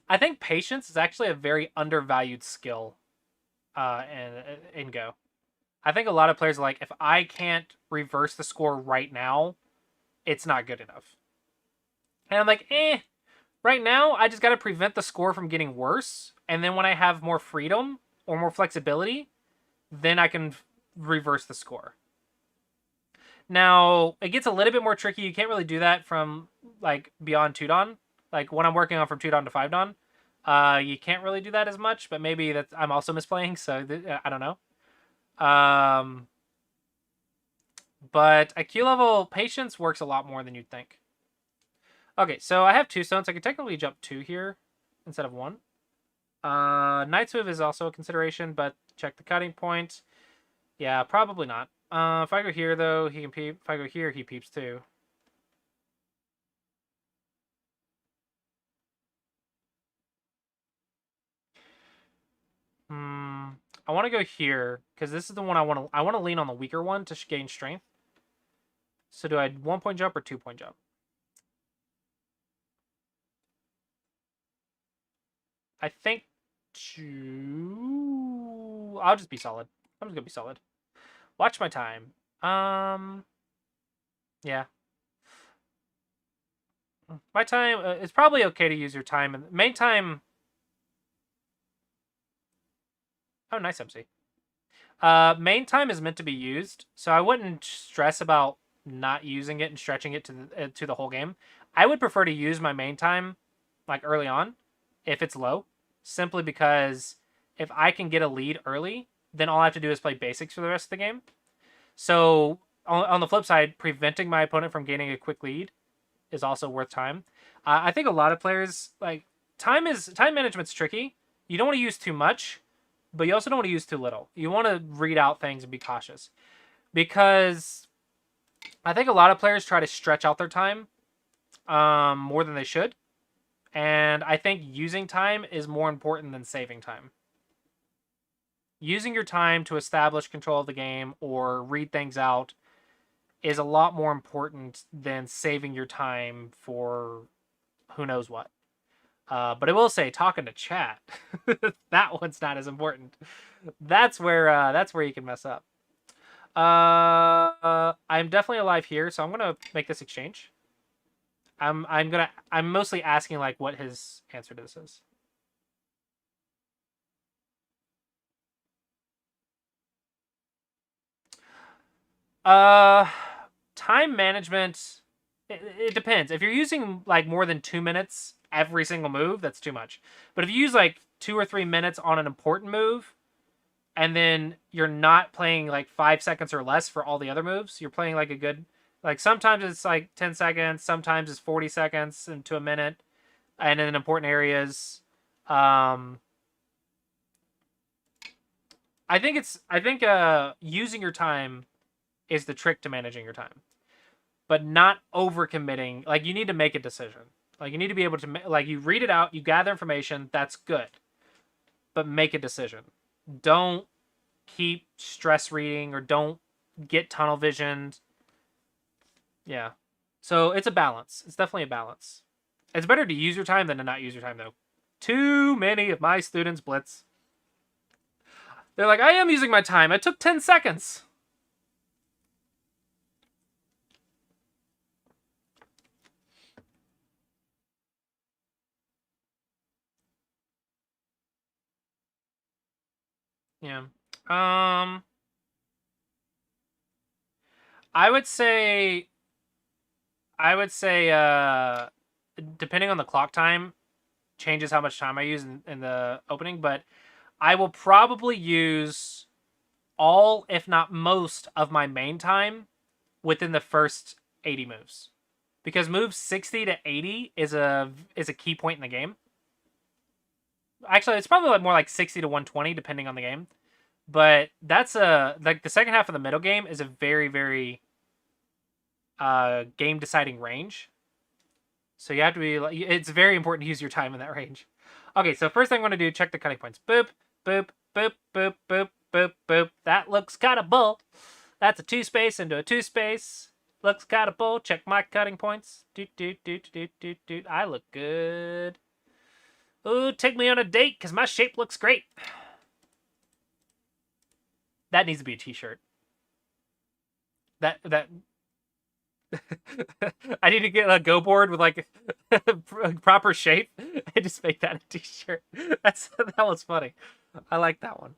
I think patience is actually a very undervalued skill in Go. I think a lot of players are like, if I can't reverse the score right now, it's not good enough. And I'm like, right now, I just got to prevent the score from getting worse. And then when I have more freedom or more flexibility, then I can reverse the score. Now, it gets a little bit more tricky. You can't really do that from, like, beyond 2-dan. Like, when I'm working on from 2-dan to 5-dan, you can't really do that as much. But maybe I'm also misplaying, so I don't know. But at Q level, patience works a lot more than you'd think. Okay, so I have 2 stones. I could technically jump 2 here instead of 1. Knight's move is also a consideration, but check the cutting point. Yeah, probably not. If I go here, though, he can peep. If I go here, he peeps too. I want to go here because this is the one I want to lean on the weaker one to gain strength. So do I 1-point jump or 2-point jump? I think 2. I'll just be solid. I'm just gonna be solid. Watch my time. Yeah. My time, it's probably okay to use your time. And main time... Oh, nice MC. Main time is meant to be used, so I wouldn't stress about not using it and stretching it to the whole game. I would prefer to use my main time, like, early on, if it's low, simply because if I can get a lead early, then all I have to do is play basics for the rest of the game. So, on the flip side, preventing my opponent from gaining a quick lead is also worth time. I think a lot of players, like, time management's tricky. You don't want to use too much, but you also don't want to use too little. You want to read out things and be cautious. Because I think a lot of players try to stretch out their time more than they should. And I think using time is more important than saving time. Using your time to establish control of the game or read things out is a lot more important than saving your time for who knows what. But I will say, talking to chat, that one's not as important. That's where you can mess up. I'm definitely alive here, so I'm gonna make this exchange. I'm mostly asking like what his answer to this is. Time management. It depends. If you're using like more than 2 minutes every single move, that's too much. But if you use like 2 or 3 minutes on an important move, and then you're not playing like 5 seconds or less for all the other moves, you're playing like a good, like sometimes it's like 10 seconds, sometimes it's 40 seconds into a minute, and in important areas, I think using your time is the trick to managing your time, but not overcommitting. Like, you need to make a decision. Like, you need to be able to, like, you read it out, you gather information, that's good, but make a decision. Don't keep stress reading or don't get tunnel visioned. Yeah. So it's a balance. It's definitely a balance. It's better to use your time than to not use your time, though. Too many of my students blitz. They're like, I am using my time. It took 10 seconds. Yeah. I would say depending on the clock time changes how much time I use in the opening, but I will probably use all, if not most, of my main time within the first 80 moves. Because moves 60 to 80 is a key point in the game. Actually, it's probably more like 60 to 120 depending on the game. But that's like the second half of the middle game is a very, very game deciding range. So you have to be like, it's very important to use your time in that range. Okay, so first thing I'm going to do, check the cutting points. Boop, boop, boop, boop, boop, boop, boop. That looks kind of bull. That's a 2-space into a 2-space. Looks kind of bull. Check my cutting points. Doot, doot, doot, doot, doot, doot. I look good. Ooh, take me on a date because my shape looks great. That needs to be a t-shirt. That I need to get a go board with like proper shape and just make that a t-shirt. That was funny. I like that one.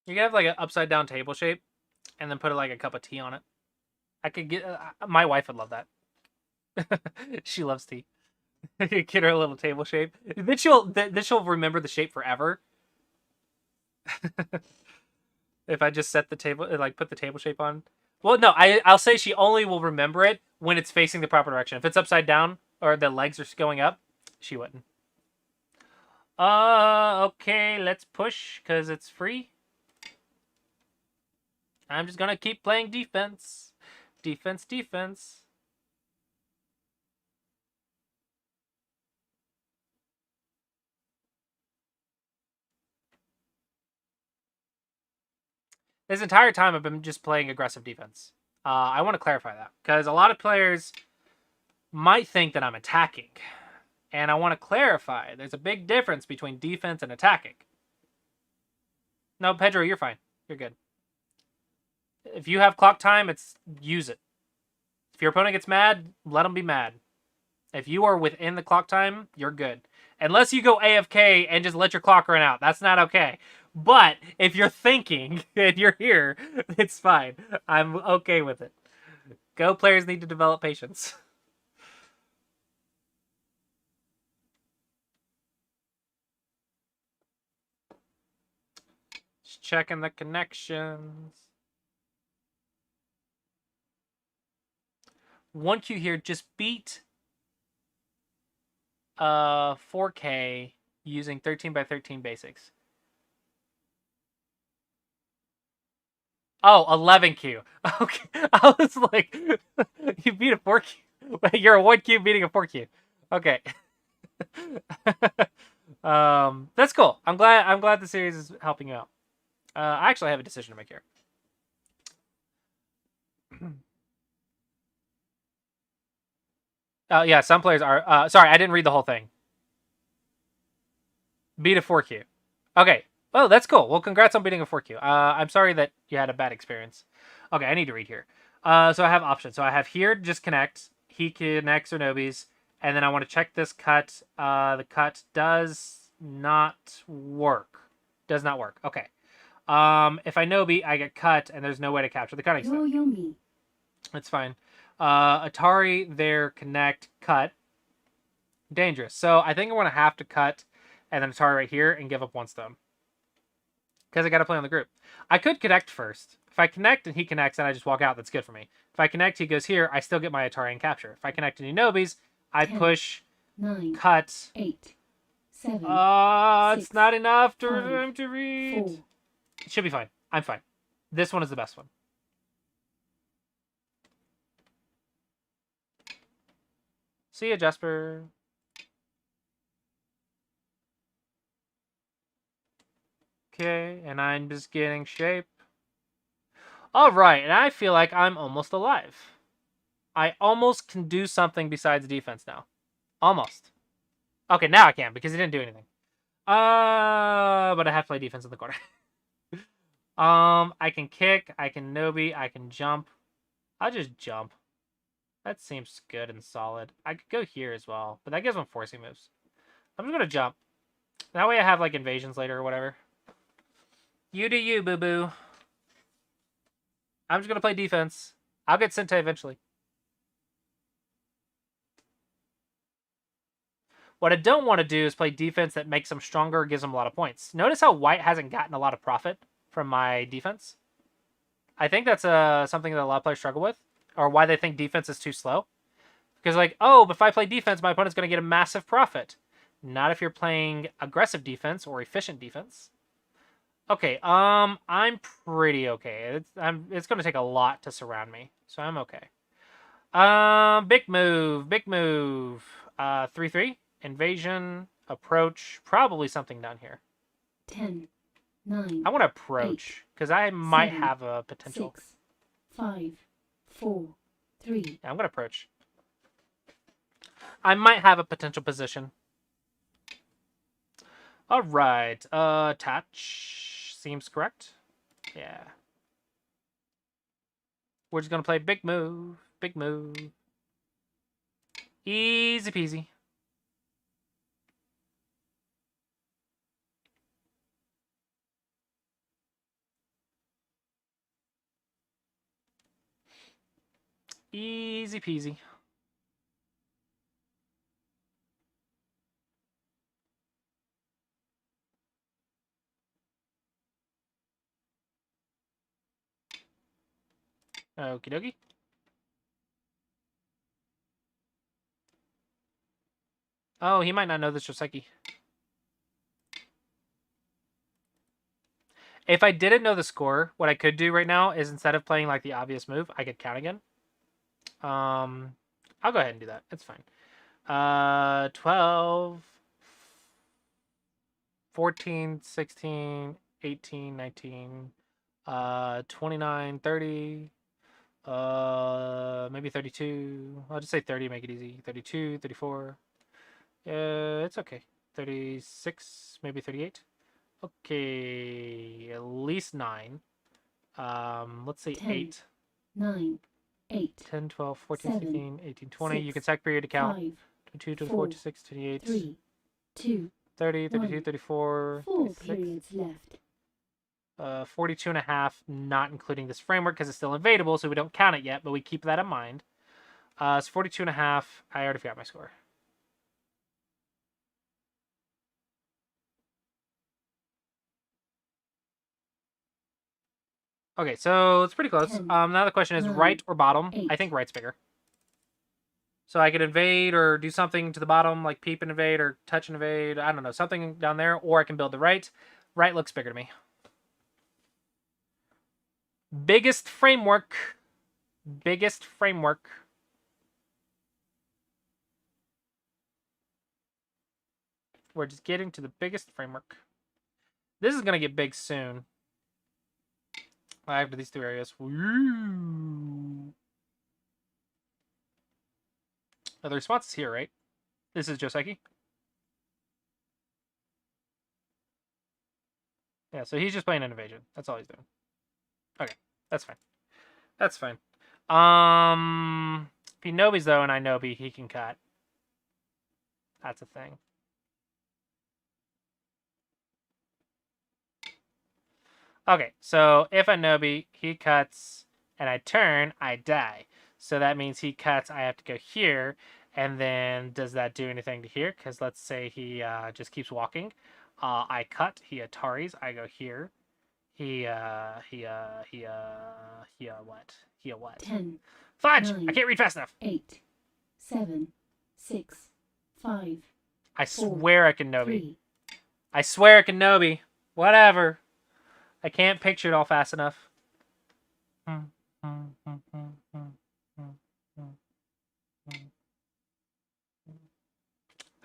You can have like an upside down table shape and then put like a cup of tea on it. I could get my wife would love that. She loves tea. Get her a little table shape. Then she'll remember the shape forever. If I just set the table, like put the table shape on. Well, no, I'll say she only will remember it when it's facing the proper direction. If it's upside down or the legs are going up, she wouldn't. Okay, let's push because it's free. I'm just gonna keep playing defense. Defense, defense. This entire time I've been just playing aggressive defense. I want to clarify that because a lot of players might think that I'm attacking. And I want to clarify there's a big difference between defense and attacking. No, Pedro, you're fine. You're good. If you have clock time, use it. If your opponent gets mad, let them be mad. If you are within the clock time, you're good. Unless you go AFK and just let your clock run out. That's not okay. But if you're thinking and you're here, it's fine. I'm okay with it. Go players need to develop patience. Just checking the connections. 1Q here, just beat 4K using 13x13 basics. Oh, 11Q. Okay. I was like, you beat a 4Q. You're a 1Q beating a 4Q. Okay. That's cool. I'm glad the series is helping you out. I actually have a decision to make here. Yeah, some players are. Sorry, I didn't read the whole thing. Beat a 4Q. Okay. Oh, that's cool. Well, congrats on beating a 4Q. I'm sorry that you had a bad experience. Okay, I need to read here. So I have options. So I have here, just connect. He connects or nobies. And then I want to check this cut. The cut does not work. Does not work. Okay. If I Nobi, I get cut, and there's no way to capture the cutting step. It's fine. Atari, there, connect, cut. Dangerous. So I think I'm going to have to cut, and then Atari right here, and give up one stone. Because I got to play on the group. I could connect first. If I connect and he connects, and I just walk out, that's good for me. If I connect, he goes here, I still get my Atari and capture. If I connect and he Nobis, I
10,
push,
9,
cut.
8, 7.
It's not enough to
5,
him to read.
4.
It should be fine. I'm fine. This one is the best one. See ya, Jasper. Okay, and I'm just getting shape. Alright, and I feel like I'm almost alive. I almost can do something besides defense now. Almost. Okay, now I can, because he didn't do anything. But I have to play defense in the corner. I can kick, I can Nobi, I can jump. I'll just jump. That seems good and solid. I could go here as well, but that gives them forcing moves. I'm just gonna jump. That way I have like invasions later or whatever. You do you, boo-boo. I'm just gonna play defense. I'll get Sente eventually. What I don't want to do is play defense that makes them stronger or gives them a lot of points. Notice how white hasn't gotten a lot of profit from my defense? I think that's something that a lot of players struggle with, or why they think defense is too slow. Because like, oh, but if I play defense, my opponent's going to get a massive profit. Not if you're playing aggressive defense or efficient defense. Okay, I'm pretty okay. It's going to take a lot to surround me, so I'm okay. Big move, big move. 3/3 invasion approach. Probably something down here.
10, 9.
I want to approach because I might
7,
have a potential.
6, 5, 4, 3.
Yeah, I'm gonna approach. I might have a potential position. All right. Attach seems correct. Yeah. We're just gonna play big move. Big move. Easy peasy. Easy peasy. Okie dokie. Oh, he might not know this Joseki. If I didn't know the score, what I could do right now is instead of playing like the obvious move, I could count again. I'll go ahead and do that. It's fine. 12, 14, 16, 18, 19, 29, 30, maybe 32. I'll just say 30, make it easy. 32, 34. It's okay. 36, maybe 38. Okay, at least 9. Let's say
10,
8.
9, 8.
10, 12, 14,
7,
16, 18, 20.
6,
You can sack period to count.
5,
22, 24,
4,
26, 28,
3, 2,
30, 32,
1.
34,
4
36.
periods left.
42 and a half, not including this framework because it's still invadable, so we don't count it yet, but we keep that in mind. It's 42 and a half. I already forgot my score. Okay, so it's pretty close.
10,
Now the question is
9,
right or bottom.
8.
I think right's bigger. So I could invade or do something to the bottom, like peep and invade or touch and invade. I don't know, something down there, or I can build the right. Right looks bigger to me. Biggest framework. Biggest framework. We're just getting to the biggest framework. This is going to get big soon. After these two areas. Woo. Oh, the response is here, right? This is Joseki. Yeah, so he's just playing an invasion. That's all he's doing. Okay, that's fine. That's fine. If he Nobi's though, and I Nobi, he can cut. That's a thing. Okay, so if I Nobi, he cuts, and I turn, I die. So that means he cuts, I have to go here, and then does that do anything to here? Because let's say he just keeps walking. I cut, he Ataris, I go here. He what? He what?
10,
Fudge!
9,
I can't read fast enough.
8, 7, 6, 5.
I
4,
swear I can Nobi.
3.
I swear I can Nobi. Whatever. I can't picture it all fast enough. I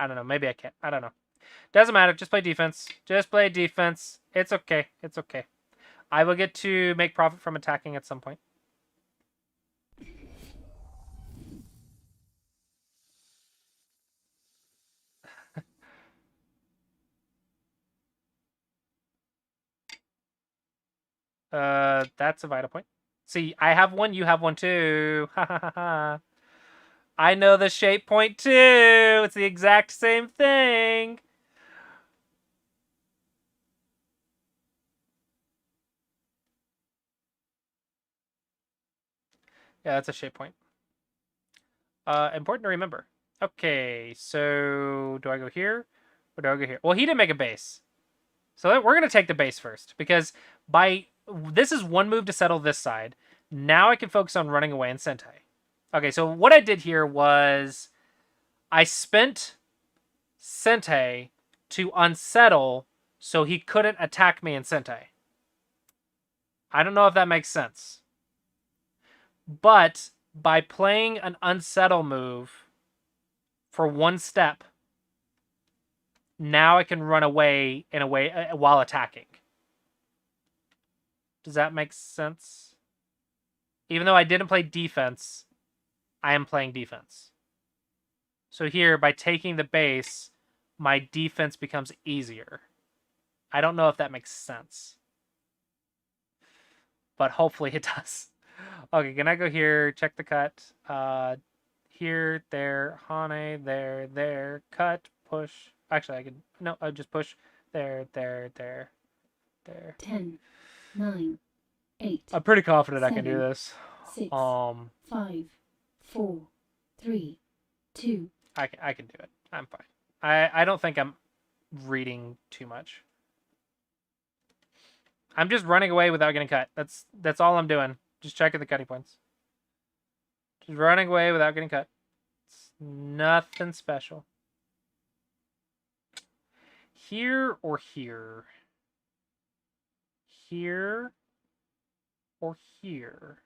don't know. Maybe I can't. I don't know. Doesn't matter. Just play defense. Just play defense. It's okay. It's okay. I will get to make profit from attacking at some point. That's a vital point. See, I have one, you have one too. Ha ha ha ha. I know the shape point too. It's the exact same thing. Yeah, that's a shape point. Important to remember. Okay, so do I go here or do I go here? Well, he didn't make a base. So we're going to take the base first because this is one move to settle this side. Now I can focus on running away in Sentai. Okay, so what I did here was I spent Sentai to unsettle so he couldn't attack me in Sentai. I don't know if that makes sense. But by playing an unsettle move for one step, now I can run away in a way while attacking. Does that make sense? Even though I didn't play defense, I am playing defense. So here, by taking the base, my defense becomes easier. I don't know if that makes sense. But hopefully it does. Okay, can I go here, check the cut? Here, there, Hane, there, cut, push. Actually, I can, no, I just push. There.
10, 9, 8.
I'm pretty confident I can do this.
6, 5, 4, 3, 2.
I can do it. I'm fine. I don't think I'm reading too much. I'm just running away without getting cut. That's all I'm doing. Just checking the cutting points. Just running away without getting cut. It's nothing special. Here or here? Here or here?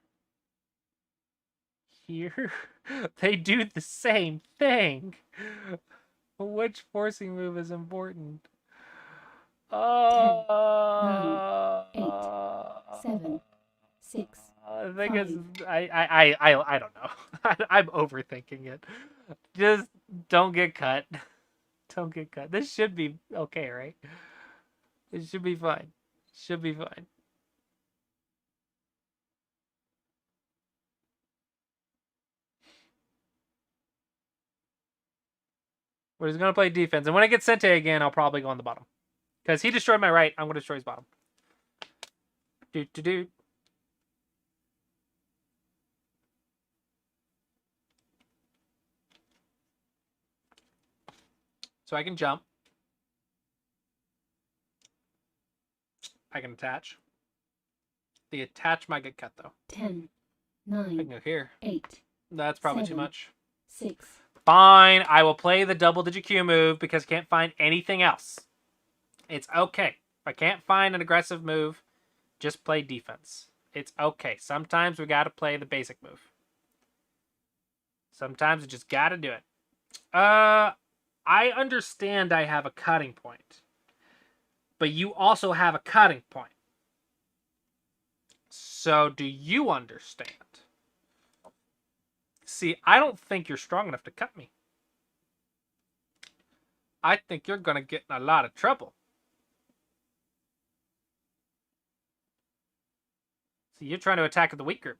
Here? They do the same thing. Which forcing move is important?
10, 9, 8, 7, 6.
The thing is, I don't know. I'm overthinking it. Just don't get cut. Don't get cut. This should be okay, right? It should be fine. Should be fine. We're just going to play defense. And when I get Sente again, I'll probably go on the bottom. Because he destroyed my right, I'm going to destroy his bottom. Dude. So I can jump. I can attach. The attach might get cut, though.
10,
I can
9,
go here.
8.
That's probably
7,
too much.
6.
Fine, I will play the double-digit Q move because I can't find anything else. It's okay. If I can't find an aggressive move, just play defense. It's okay. Sometimes we gotta play the basic move. Sometimes we just gotta do it. I understand I have a cutting point. But you also have a cutting point. So do you understand? See, I don't think you're strong enough to cut me. I think you're going to get in a lot of trouble. See, you're trying to attack the weak group.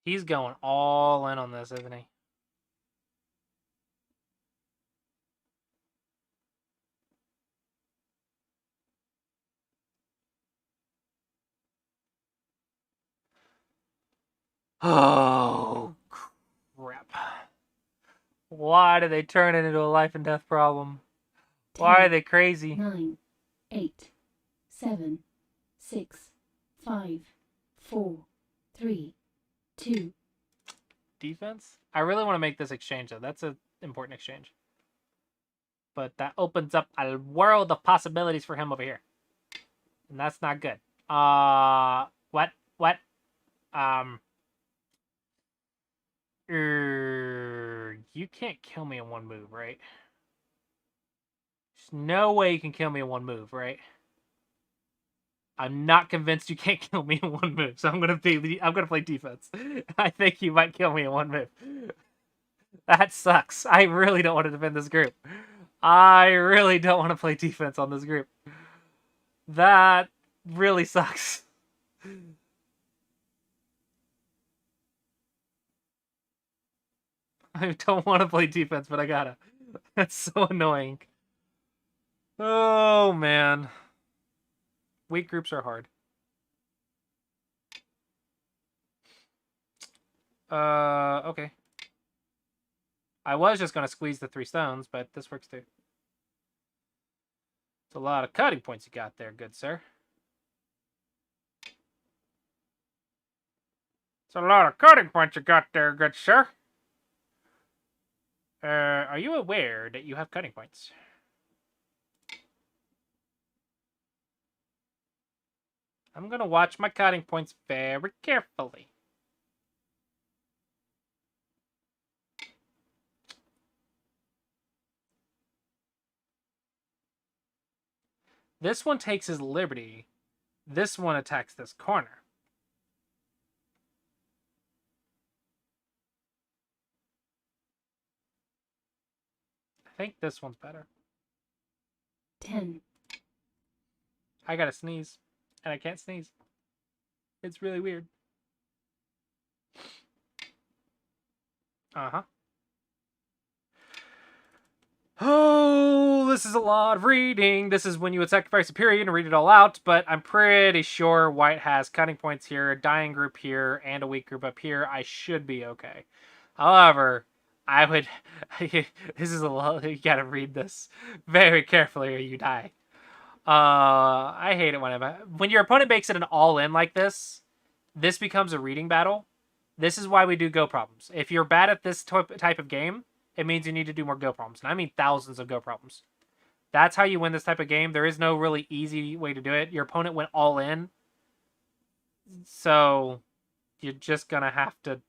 He's going all in on this, isn't he? Oh, crap. Why do they turn it into a life and death problem?
10,
Why are they crazy?
9, 8, 7, 6, 5, 4, 3, 2.
Defense? I really want to make this exchange, though. That's an important exchange. But that opens up a world of possibilities for him over here. And that's not good. What? Um, you can't kill me in one move, right? There's no way you can kill me in one move, right? I'm not convinced you can't kill me in one move, so I'm gonna play defense. I think you might kill me in one move. That sucks. I really don't want to defend this group. I really don't want to play defense on this group. That really sucks. I don't want to play defense, but I gotta. That's so annoying. Oh, man. Weak groups are hard. Okay. I was just gonna squeeze the 3 stones, but this works too. It's a lot of cutting points you got there, good sir. It's a lot of cutting points you got there, good sir. Are you aware that you have cutting points? I'm gonna watch my cutting points very carefully. This one takes his liberty. This one attacks this corner. I think this one's better.
10.
I gotta sneeze, and I can't sneeze. It's really weird. Uh-huh. Oh, this is a lot of reading. This is when you would sacrifice a period and read it all out, but I'm pretty sure white has cutting points here, a dying group here, and a weak group up here. I should be okay. However, I would... this is a lot... You gotta read this very carefully or you die. I hate it when your opponent makes it an all-in like this, this becomes a reading battle. This is why we do go problems. If you're bad at this type of game, it means you need to do more go problems. And I mean thousands of go problems. That's how you win this type of game. There is no really easy way to do it. Your opponent went all in. So you're just going to have to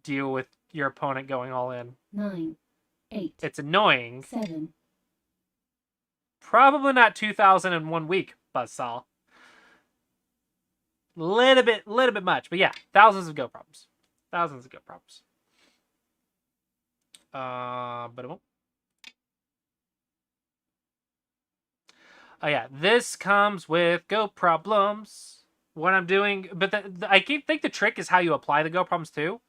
deal with your opponent going all in.
9, 8.
It's annoying.
7.
Probably not 2,001 week, Buzzsaw. Little bit much. But yeah, thousands of go problems. Thousands of go problems. But it won't. Oh yeah, this comes with go problems. What I'm doing, but I think the trick is how you apply the go problems too.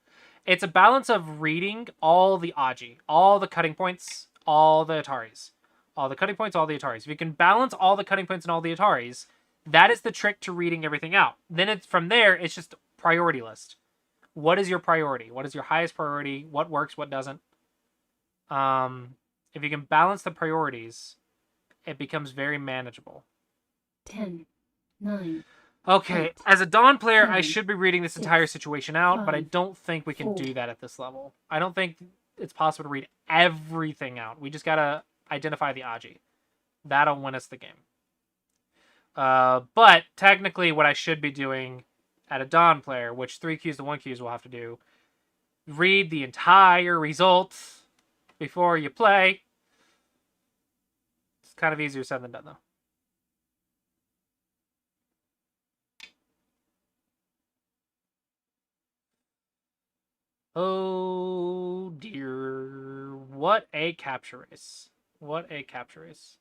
It's a balance of reading all the Aji, all the cutting points, all the Ataris. All the cutting points, all the Ataris. If you can balance all the cutting points and all the Ataris, that is the trick to reading everything out. Then it's from there, it's just priority list. What is your priority? What is your highest priority? What works, what doesn't? If you can balance the priorities, it becomes very manageable.
10, 9.
Okay,
8,
as a Dawn player,
7,
I should be reading this
6,
entire situation out, but I
5,
don't think we can
4.
do that at this level. I don't think it's possible to read everything out. We just gotta identify the Aji. That'll win us the game. But technically what I should be doing at a Dawn player, which 3 Qs to 1 Qs will have to do, read the entire result before you play. It's kind of easier said than done, though. Oh, dear. What a capture race. What a capture race.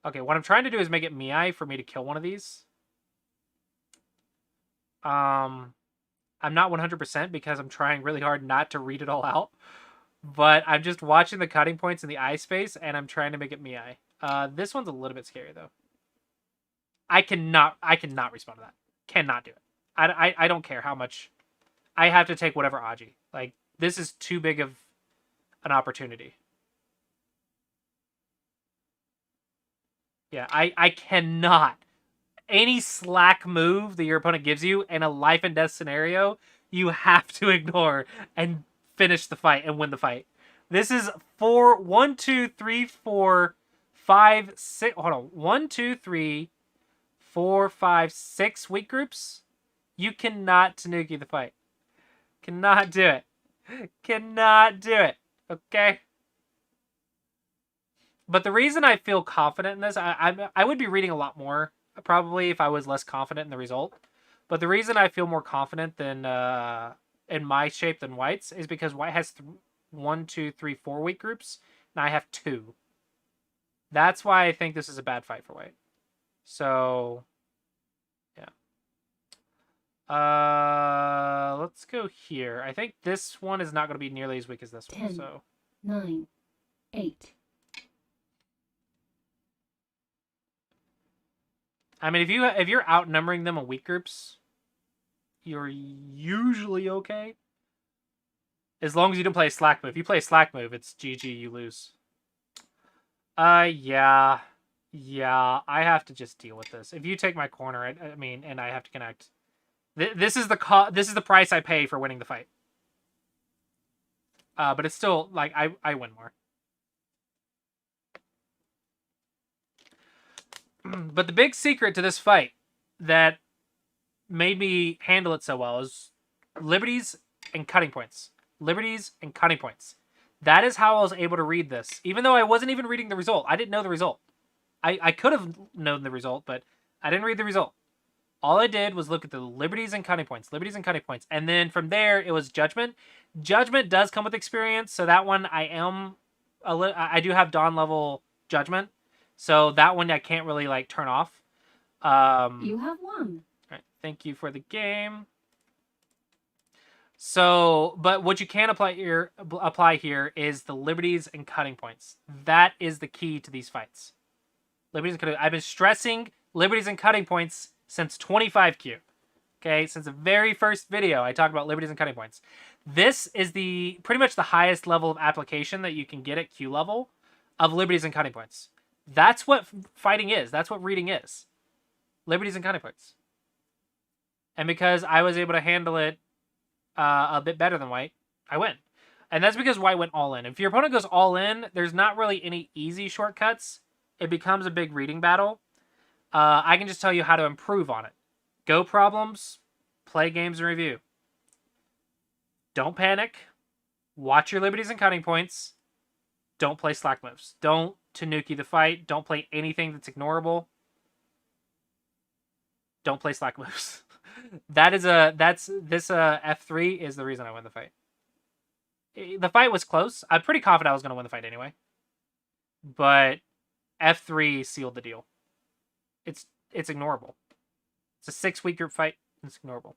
Okay, what I'm trying to do is make it Miai for me to kill one of these. I'm not 100% because I'm trying really hard not to read it all out. But I'm just watching the cutting points in the eye space, and I'm trying to make it Miai. This one's a little bit scary, though. I cannot respond to that. Cannot do it. I don't care how much. I have to take whatever Aji. Like, this is too big of an opportunity. Yeah, I cannot. Any slack move that your opponent gives you in a life and death scenario, you have to ignore and finish the fight and win the fight. This is 4, 1, 2, 3, 4, 5, 6. Hold on. 1, 2, 3, 4, 5, 6 weak groups. You cannot Tanuki the fight. Cannot do it. Cannot do it. Okay? But the reason I feel confident in this, I would be reading a lot more, probably, if I was less confident in the result. But the reason I feel more confident than in my shape than White's is because White has 1, 2, 3, 4 weak groups, and I have 2. That's why I think this is a bad fight for White. So, yeah. Let's go here. I think this one is not going to be nearly as weak as this
10,
one. So
9, 8.
I mean, if you're outnumbering them in weak groups, you're usually okay. As long as you don't play a slack move. If you play a slack move, it's GG, you lose. Yeah. Yeah, I have to just deal with this. If you take my corner, I mean, and I have to connect. This is the price I pay for winning the fight. But it's still, like, I win more. But the big secret to this fight that made me handle it so well is liberties and cutting points. Liberties and cutting points. That is how I was able to read this. Even though I wasn't even reading the result. I didn't know the result. I could have known the result, but I didn't read the result. All I did was look at the liberties and cutting points. Liberties and cutting points. And then from there, it was judgment. Judgment does come with experience. So that one, I do have Dawn level judgment. So that one I can't really, like, turn off.
You have won.
All right, thank you for the game. So, but what you can apply here is the liberties and cutting points. That is the key to these fights. Liberties and cutting. I've been stressing liberties and cutting points since 25Q. Okay, since the very first video, I talked about liberties and cutting points. This is pretty much the highest level of application that you can get at Q level of liberties and cutting points. That's what fighting is. That's what reading is. Liberties and cutting points. And because I was able to handle it a bit better than White, I win. And that's because White went all in. If your opponent goes all in, there's not really any easy shortcuts. It becomes a big reading battle. I can just tell you how to improve on it. Go problems, play games and review. Don't panic. Watch your liberties and cutting points. Don't play slack moves. Don't Tanuki the fight. Don't play anything that's ignorable. Don't play slack moves. This F3 is the reason I win the fight. The fight was close. I'm pretty confident I was going to win the fight anyway. But F3 sealed the deal. It's ignorable. It's a 6-week group fight. It's ignorable.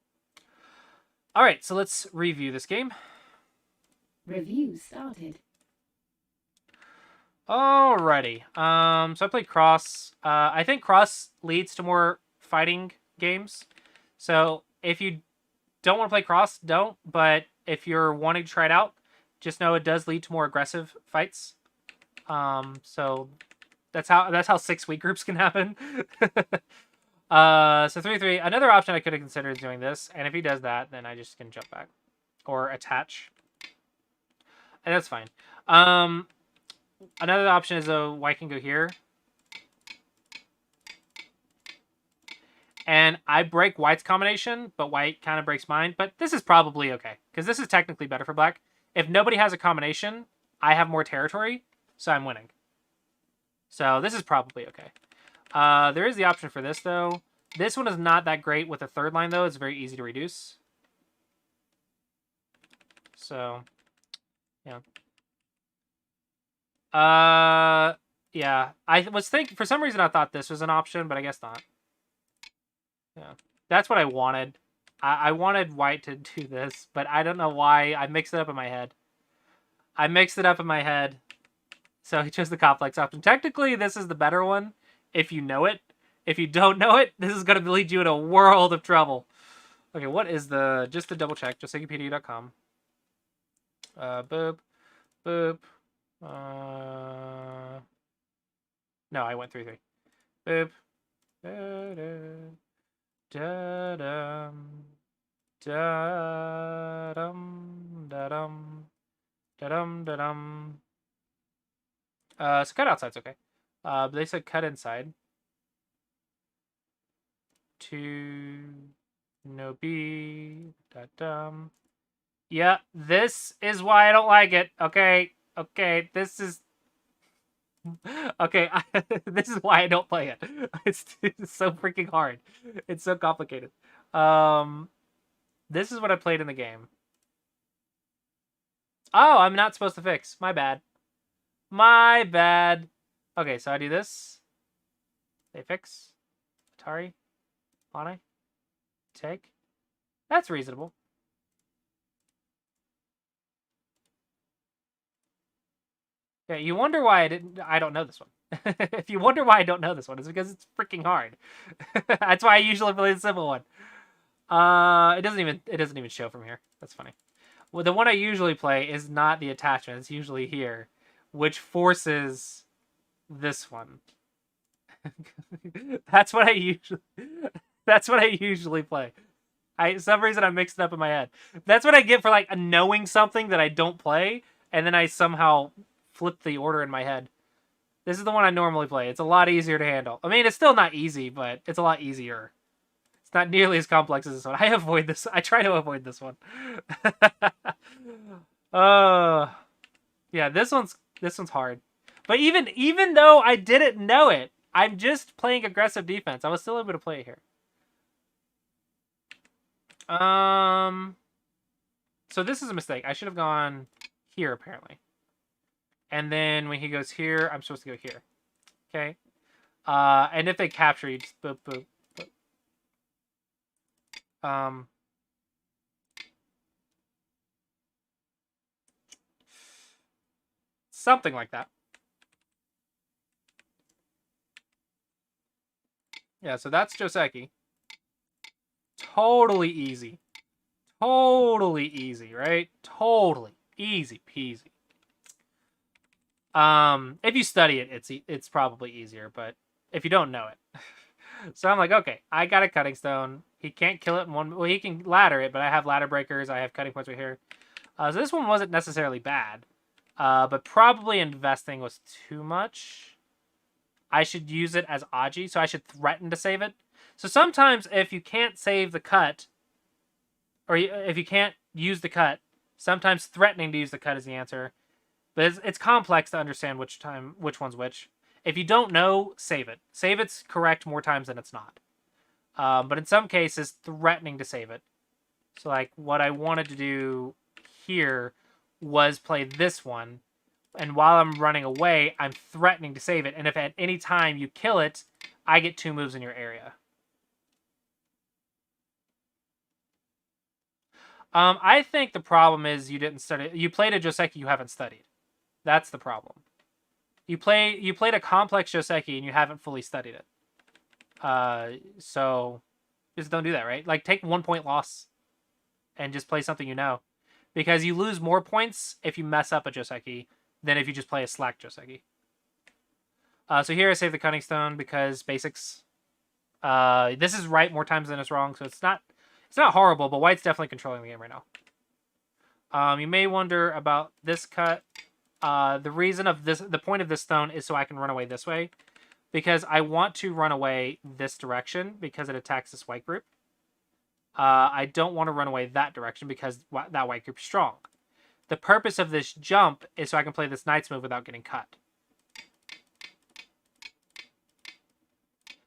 All right, so let's review this game.
Review started.
Alrighty. So I played Cross. I think Cross leads to more fighting games. So if you don't want to play Cross, don't. But if you're wanting to try it out, just know it does lead to more aggressive fights. So that's how 6-week groups can happen. So 3-3. Another option I could have considered is doing this, and if he does that, then I just can jump back or attach, and that's fine. Another option is White can go here, and I break White's combination, but White kind of breaks mine. But this is probably okay because this is technically better for Black. If nobody has a combination, I have more territory, so I'm winning. So this is probably okay. There is the option for this, though. This one is not that great with the third line, though. It's very easy to reduce. So, yeah. Yeah. I was thinking, for some reason, I thought this was an option, but I guess not. Yeah. That's what I wanted. I wanted White to do this, but I don't know why. I mixed it up in my head. So he chose the complex option. Technically, this is the better one if you know it. If you don't know it, this is going to lead you in a world of trouble. Okay, what is just to double check, just Wikipedia.com. Boop. Boop. No, I went 3-3. Boop. Da-dum. Da-dum. Da-dum. Da-dum, da-dum. So cut outside's okay. But they said cut inside. 2, no B, da-dum. Yeah, this is why I don't like it. Okay, okay, this is... Okay, this is why I don't play it. It's so freaking hard. It's so complicated. This is what I played in the game. Oh, I'm not supposed to fix. My bad. My bad. Okay, so I do this. They fix. Atari. Hane. Take. That's reasonable. Yeah, you wonder why I don't know this one. If you wonder why I don't know this one, it's because it's freaking hard. That's why I usually play the simple one. It doesn't even show from here. That's funny. Well, the one I usually play is not the attachment. It's usually here, which forces this one. That's what I usually play. Some reason I mixed it up in my head. That's what I get for like knowing something that I don't play, and then I somehow flip the order in my head. This is the one I normally play. It's a lot easier to handle. I mean, it's still not easy, but it's a lot easier. It's not nearly as complex as this one. I try to avoid this one. Yeah, this one's hard. But even though I didn't know it, I'm just playing aggressive defense. I was still able to play it here. So this is a mistake. I should have gone here, apparently. And then when he goes here, I'm supposed to go here. Okay. And if they capture, you just boop, boop, boop. Something like that. Yeah, so that's Joseki. Totally easy. Totally easy, right? Totally easy peasy. If you study it, it's probably easier, but if you don't know it. So I'm like, okay, I got a cutting stone. He can't kill it in one... Well, he can ladder it, but I have ladder breakers. I have cutting points right here. So this one wasn't necessarily bad. But probably investing was too much. I should use it as Aji, so I should threaten to save it. So sometimes if you can't save the cut, or if you can't use the cut, sometimes threatening to use the cut is the answer. But it's complex to understand which one's which. If you don't know, save it. Save it's correct more times than it's not. But in some cases, threatening to save it. So like what I wanted to do here was play this one. And while I'm running away, I'm threatening to save it. And if at any time you kill it, I get 2 moves in your area. I think the problem is you didn't study. You played a Joseki you haven't studied. That's the problem. You played a complex Joseki and you haven't fully studied it. So just don't do that, right? Like take 1 point loss and just play something you know. Because you lose more points if you mess up a Joseki than if you just play a slack Joseki. So here I save the Cutting Stone because basics. This is right more times than it's wrong, so it's not horrible, but white's definitely controlling the game right now. You may wonder about this cut. The reason of this, the point of this stone is so I can run away this way. Because I want to run away this direction because it attacks this white group. I don't want to run away that direction because that white group is strong. The purpose of this jump is so I can play this knight's move without getting cut.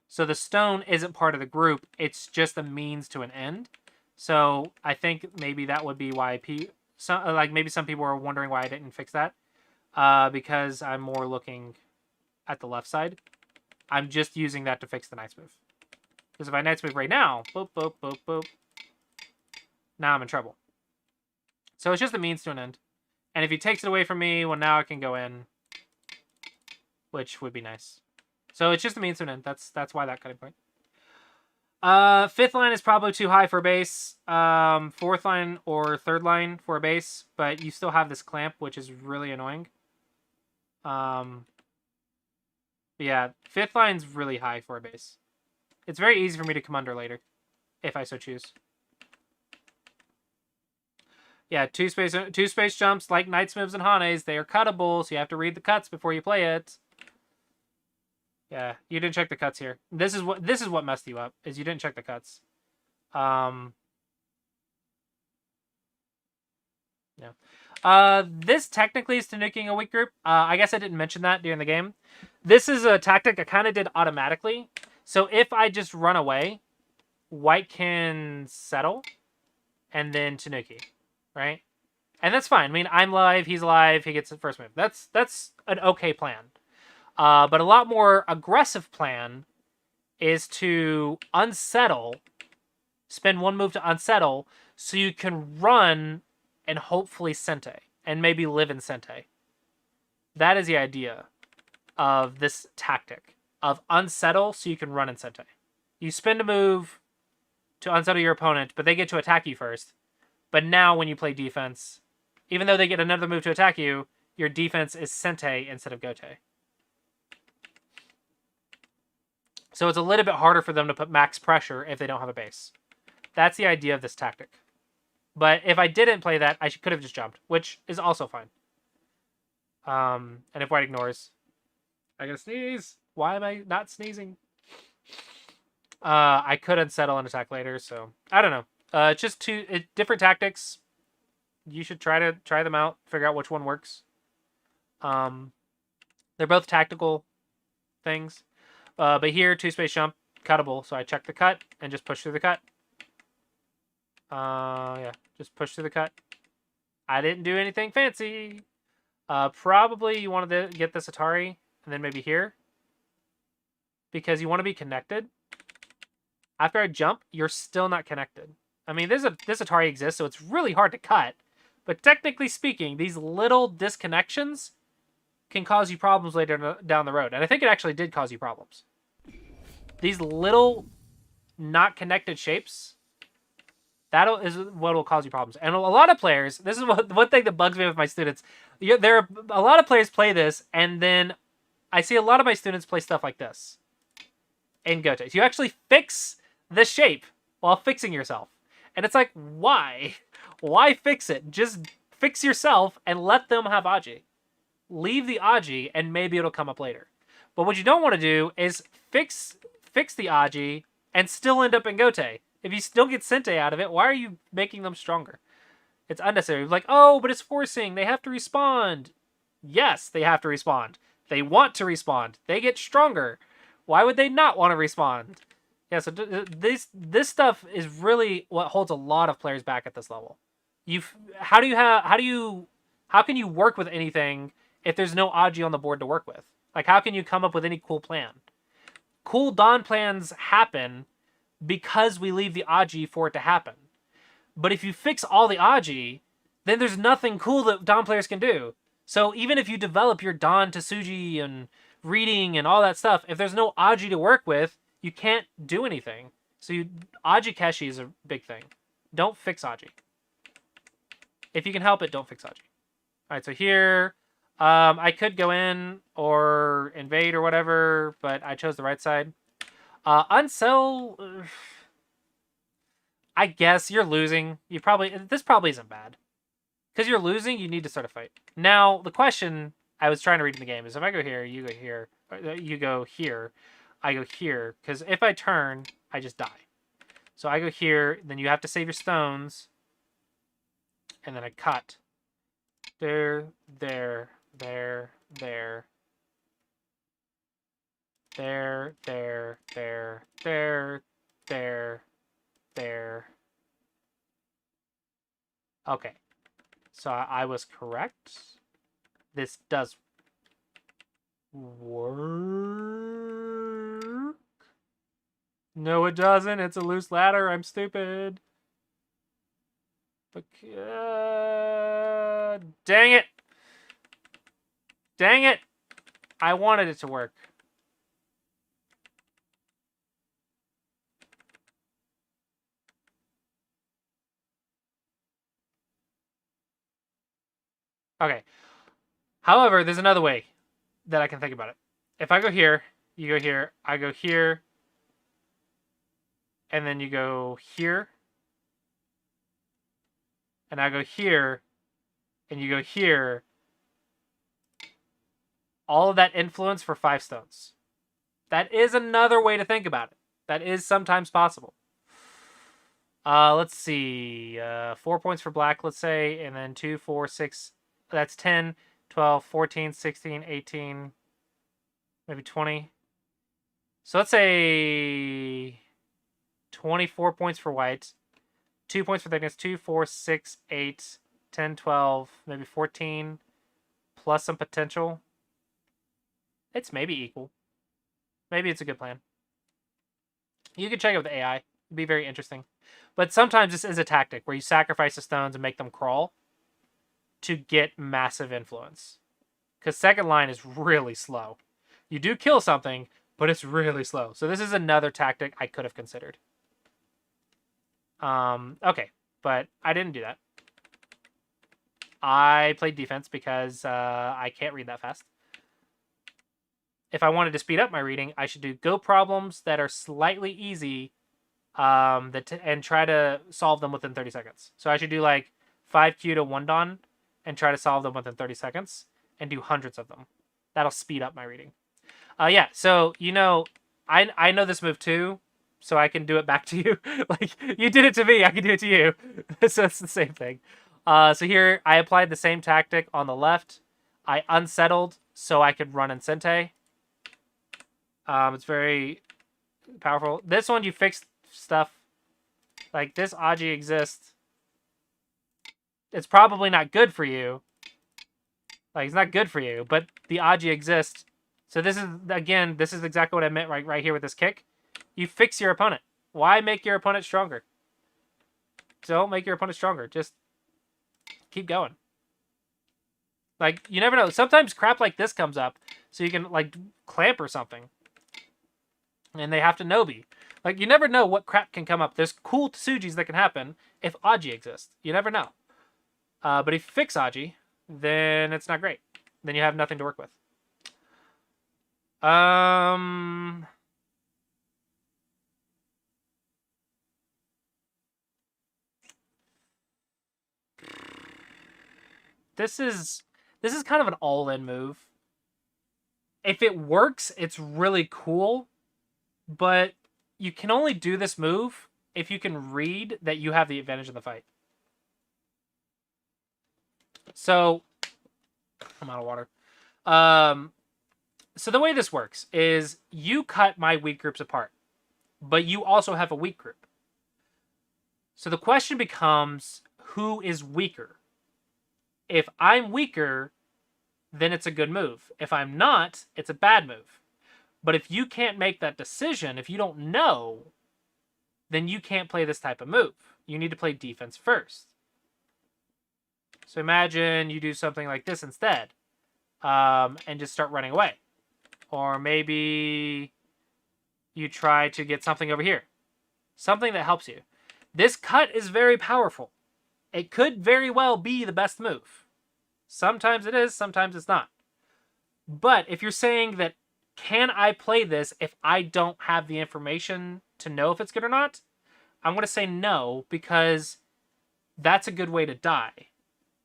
So the stone isn't part of the group. It's just a means to an end. So I think maybe that would be why maybe some people are wondering why I didn't fix that. Because I'm more looking at the left side. I'm just using that to fix the knight's move. Because if I knight's move right now, boop, boop, boop, boop, now I'm in trouble. So it's just a means to an end. And if he takes it away from me, well, now I can go in, which would be nice. So it's just a means to an end. That's why that cutting point. 5th line is probably too high for a base. 4th line or 3rd line for a base, but you still have this clamp, which is really annoying. Yeah, 5th line's really high for a base. It's very easy for me to come under later, if I so choose. Yeah, two space jumps like Knight's moves and Hane's. They are cuttable, so you have to read the cuts before you play it. Yeah, you didn't check the cuts here. This is what messed you up, is you didn't check the cuts. Yeah. This technically is Tanuking a weak group. I guess I didn't mention that during the game. This is a tactic I kind of did automatically. So if I just run away, white can settle, and then Tanuki, right? And that's fine. I mean, I'm live, he's alive, he gets the first move. That's an okay plan. But a lot more aggressive plan is to unsettle, spend one move to unsettle, so you can run and hopefully Sente, and maybe live in Sente. That is the idea of this tactic, of unsettle so you can run in Sente. You spend a move to unsettle your opponent, but they get to attack you first. But now when you play defense, even though they get another move to attack you, your defense is Sente instead of Gote. So it's a little bit harder for them to put max pressure if they don't have a base. That's the idea of this tactic. But if I didn't play that, I could have just jumped, which is also fine. And if white ignores, I gotta sneeze. Why am I not sneezing? I could unsettle and attack later, so I don't know. It's just two different tactics. You should try them out, figure out which one works. They're both tactical things. But here, 2-space jump, cuttable. So I check the cut and just push through the cut. Yeah, just push through the cut. I didn't do anything fancy. Probably you want to get this Atari and then maybe here. Because you want to be connected. After I jump, you're still not connected. I mean, this Atari exists, so it's really hard to cut. But technically speaking, these little disconnections can cause you problems later down the road. And I think it actually did cause you problems. These little not connected shapes, that is what will cause you problems. And a lot of players, this is one thing that bugs me with my students. There are a lot of players play this, and then I see a lot of my students play stuff like this in Gote. So you actually fix the shape while fixing yourself. And it's like, why? Why fix it? Just fix yourself and let them have Aji. Leave the Aji, and maybe it'll come up later. But what you don't want to do is fix the Aji and still end up in Gote. If you still get Sente out of it, why are you making them stronger? It's unnecessary. Like, oh, but it's forcing. They have to respond. Yes, they have to respond. They want to respond. They get stronger. Why would they not want to respond? Yeah, so this stuff is really what holds a lot of players back at this level. How can you work with anything if there's no Aji on the board to work with? Like, how can you come up with any cool plan? Cool Dawn plans happen because we leave the Aji for it to happen. But if you fix all the Aji, then there's nothing cool that Dawn players can do. So even if you develop your Dawn to Suji and reading and all that stuff, if there's no Aji to work with, you can't do anything. So Aji Keshi is a big thing. Don't fix Aji. If you can help it, don't fix Aji. Alright, so here, I could go in or invade or whatever, but I chose the right side. Unsell, I guess you're losing. This probably isn't bad. Because you're losing, you need to start a fight. Now, the question I was trying to read in the game is if I go here, you go here, you go here, I go here. Because if I turn, I just die. So I go here, then you have to save your stones. And then I cut. There. There. Okay. So I was correct. This does work. No, it doesn't. It's a loose ladder. I'm stupid. But, dang it. Dang it. I wanted it to work. Okay. However, there's another way that I can think about it. If I go here, you go here, I go here, and then you go here. and I go here, and you go here, all of that influence for 5 stones. That is another way to think about it. That is sometimes possible. Let's see. 4 points for black, let's say, and then 2, 4, 6. That's 10, 12, 14, 16, 18, maybe 20. So let's say 24 points for white, 2 points for thickness, 2, 4, 6, 8, 10, 12, maybe 14, plus some potential. It's maybe equal. Maybe it's a good plan. You can check it with the AI. It'd be very interesting. But sometimes this is a tactic where you sacrifice the stones and make them crawl to get massive influence. Because second line is really slow. You do kill something, but it's really slow. So this is another tactic I could have considered. Okay, but I didn't do that. I played defense because I can't read that fast. If I wanted to speed up my reading, I should do go problems that are slightly easy and try to solve them within 30 seconds. So I should do like 5Q to 1 Dawn and try to solve them within 30 seconds and do hundreds of them. That'll speed up my reading. Yeah, so, you know, I know this move too, so I can do it back to you. Like, you did it to me, I can do it to you. So it's the same thing. So here, I applied the same tactic on the left. I unsettled so I could run in Sente. It's very powerful. This one, you fix stuff. Like, this Aji exists. It's probably not good for you. Like, it's not good for you, but the Aji exists. So this is, again, this is exactly what I meant right here with this kick. You fix your opponent. Why make your opponent stronger? Don't make your opponent stronger. Just keep going. Like, you never know. Sometimes crap like this comes up, so you can, like, clamp or something. And they have to Nobi. Like, you never know what crap can come up. There's cool Tsujis that can happen if Aji exists. You never know. But if you fix Aji, then it's not great. Then you have nothing to work with. This is kind of an all-in move. If it works, it's really cool, but you can only do this move if you can read that you have the advantage in the fight. So, I'm out of water. So the way this works is you cut my weak groups apart, but you also have a weak group. So the question becomes, who is weaker? If I'm weaker, then it's a good move. If I'm not, it's a bad move. But if you can't make that decision, if you don't know, then you can't play this type of move. You need to play defense first. So imagine you do something like this instead, and just start running away. Or maybe you try to get something over here. Something that helps you. This cut is very powerful. It could very well be the best move. Sometimes it is, sometimes it's not. But if you're saying that, can I play this if I don't have the information to know if it's good or not? I'm going to say no, because that's a good way to die.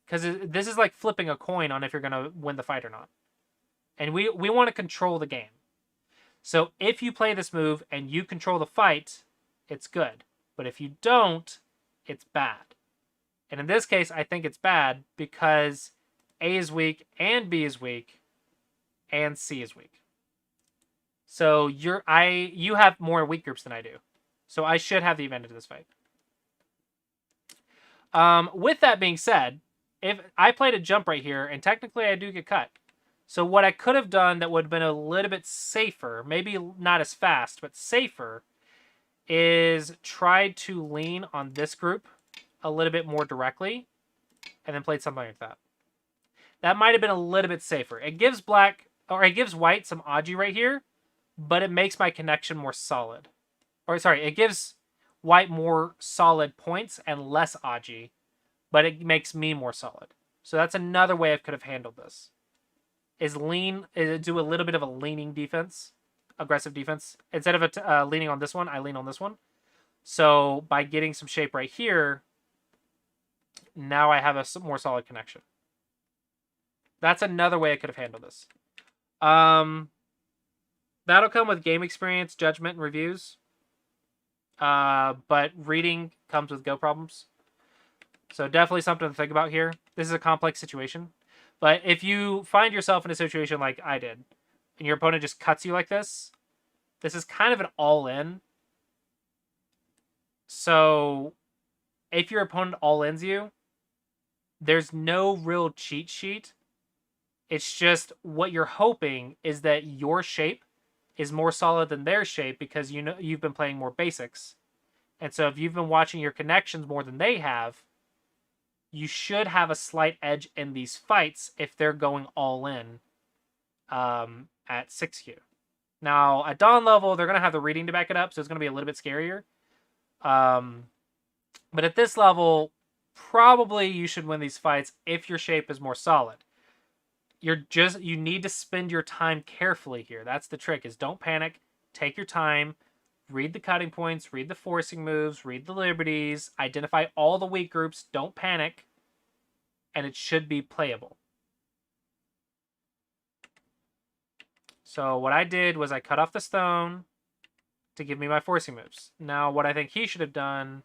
Because this is like flipping a coin on if you're going to win the fight or not. And we want to control the game. So if you play this move and you control the fight, it's good. But if you don't, it's bad. And in this case, I think it's bad because A is weak and B is weak and C is weak. So you have more weak groups than I do. So I should have the advantage of this fight. With that being said, if I played a jump right here, and technically I do get cut. So what I could have done that would have been a little bit safer, maybe not as fast, but safer, is try to lean on this group a little bit more directly, and then played something like that. That might have been a little bit safer. It gives white some Aji right here, but it makes my connection more solid. Or sorry, it gives white more solid points and less Aji, but it makes me more solid. So that's another way I could have handled this. Is do a little bit of a leaning defense, aggressive defense. Instead of leaning on this one, I lean on this one. So by getting some shape right here, now I have a more solid connection. That's another way I could have handled this. That'll come with game experience, judgment, and reviews. But reading comes with Go problems. So definitely something to think about here. This is a complex situation. But if you find yourself in a situation like I did, and your opponent just cuts you like this is kind of an all-in. So if your opponent all-ins you, there's no real cheat sheet. It's just what you're hoping is that your shape is more solid than their shape because you know you've been playing more basics. And so if you've been watching your connections more than they have, you should have a slight edge in these fights if they're going all in at 6Q. Now, at Dawn level, they're going to have the reading to back it up, so it's going to be a little bit scarier. But at this level, probably you should win these fights if your shape is more solid. You need to spend your time carefully here. That's the trick, is don't panic. Take your time. Read the cutting points. Read the forcing moves. Read the liberties. Identify all the weak groups. Don't panic. And it should be playable. So what I did was I cut off the stone to give me my forcing moves. Now what I think he should have done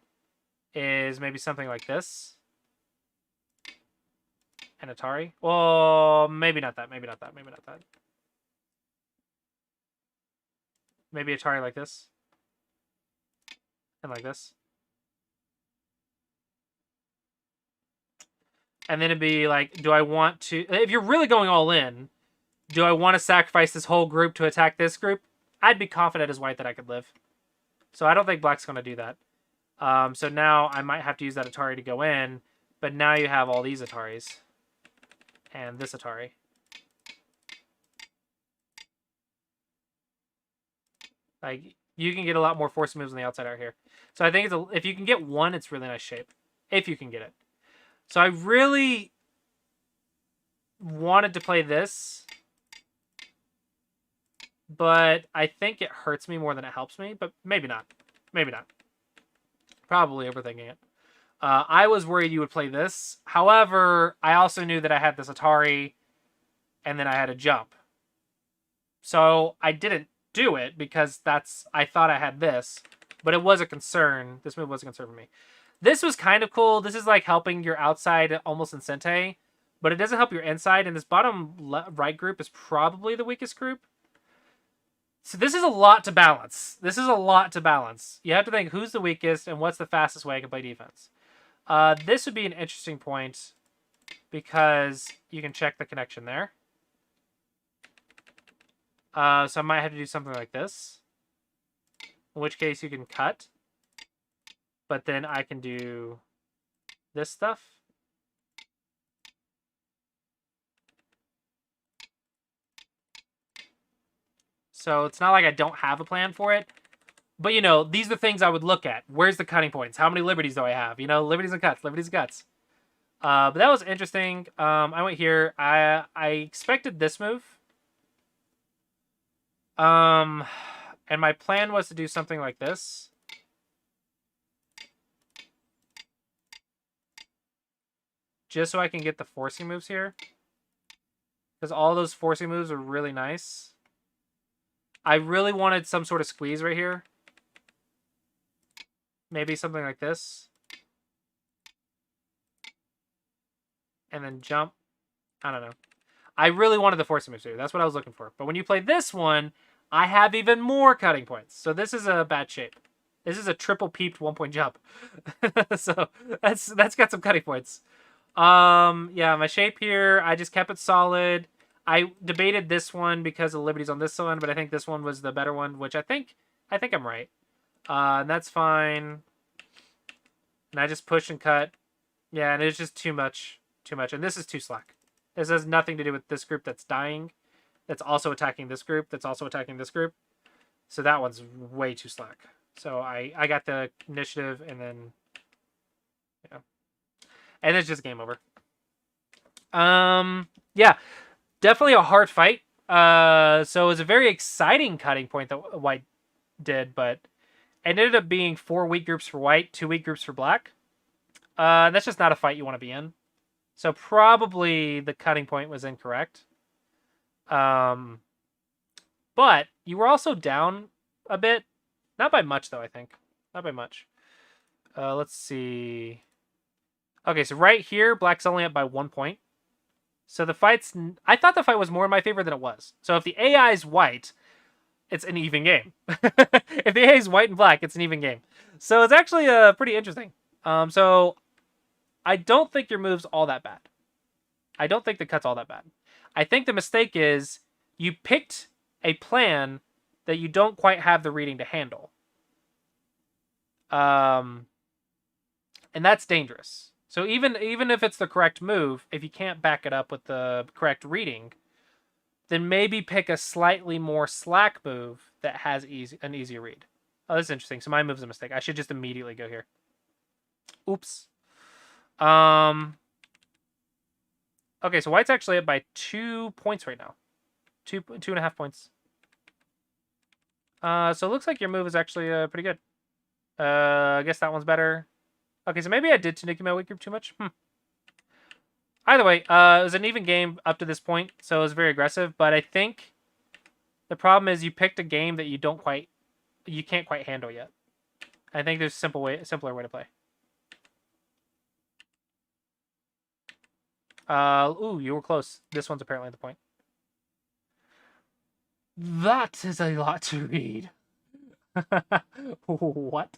is maybe something like this. And Atari. Well, maybe not that. Maybe not that. Maybe not that. Maybe Atari like this. And like this. And then it'd be like, do I want to... If you're really going all in, do I want to sacrifice this whole group to attack this group? I'd be confident as white that I could live. So I don't think black's going to do that. So now I might have to use that Atari to go in. But now you have all these Ataris. And this Atari. Like, you can get a lot more force moves on the outside out here. So I think if you can get one, it's really nice shape. If you can get it. So I really wanted to play this. But I think it hurts me more than it helps me. But maybe not. Maybe not. Probably overthinking it. I was worried you would play this. However, I also knew that I had this Atari. And then I had a jump. So I didn't do it because I thought I had this. But it was a concern. This move was a concern for me. This was kind of cool. This is like helping your outside almost in Sente. But it doesn't help your inside. And this bottom right group is probably the weakest group. So this is a lot to balance. This is a lot to balance. You have to think who's the weakest and what's the fastest way I can play defense. This would be an interesting point because you can check the connection there. So I might have to do something like this. In which case you can cut. But then I can do this stuff. So it's not like I don't have a plan for it. But, you know, these are the things I would look at. Where's the cutting points? How many liberties do I have? You know, liberties and cuts, liberties and cuts. But that was interesting. I went here. I expected this move. And my plan was to do something like this. Just so I can get the forcing moves here. Because all those forcing moves are really nice. I really wanted some sort of squeeze right here. Maybe something like this. And then jump. I don't know. I really wanted the forcing moves here. That's what I was looking for. But when you play this one, I have even more cutting points. So this is a bad shape. This is a triple peeped 1-point jump. So that's got some cutting points. Yeah, my shape here, I just kept it solid. I debated this one because of liberties on this one, but I think this one was the better one, which I think I'm right. And that's fine. And I just push and cut. Yeah, and it's just too much. Too much. And this is too slack. This has nothing to do with this group that's dying. That's also attacking this group. That's also attacking this group. So that one's way too slack. So I got the initiative and then... Yeah. And it's just game over. Yeah. Definitely a hard fight. So it was a very exciting cutting point that White did, but it ended up being 4 weak groups for White, 2 weak groups for Black. That's just not a fight you want to be in. So probably the cutting point was incorrect. But you were also down a bit. Not by much, though, I think. Not by much. Let's see. Okay, so right here, black's only up by 1 point. So the fight's... I thought the fight was more in my favor than it was. So if the AI is white, it's an even game. If the AI is white and black, it's an even game. So it's actually pretty interesting. So I don't think your move's all that bad. I don't think the cut's all that bad. I think the mistake is you picked a plan that you don't quite have the reading to handle. And that's dangerous. So even if it's the correct move, if you can't back it up with the correct reading, then maybe pick a slightly more slack move that has an easier read. Oh, this is interesting. So my move's a mistake. I should just immediately go here. Oops. Okay, so white's actually up by 2 points right now. 2.5 points. So it looks like your move is actually pretty good. I guess that one's better. Okay, so maybe I did Tanuki my weak group too much. Either way, it was an even game up to this point, so it was very aggressive. But I think the problem is you picked a game that you can't quite handle yet. I think there's a simpler way to play. Ooh, you were close. This one's apparently the point. That is a lot to read. What?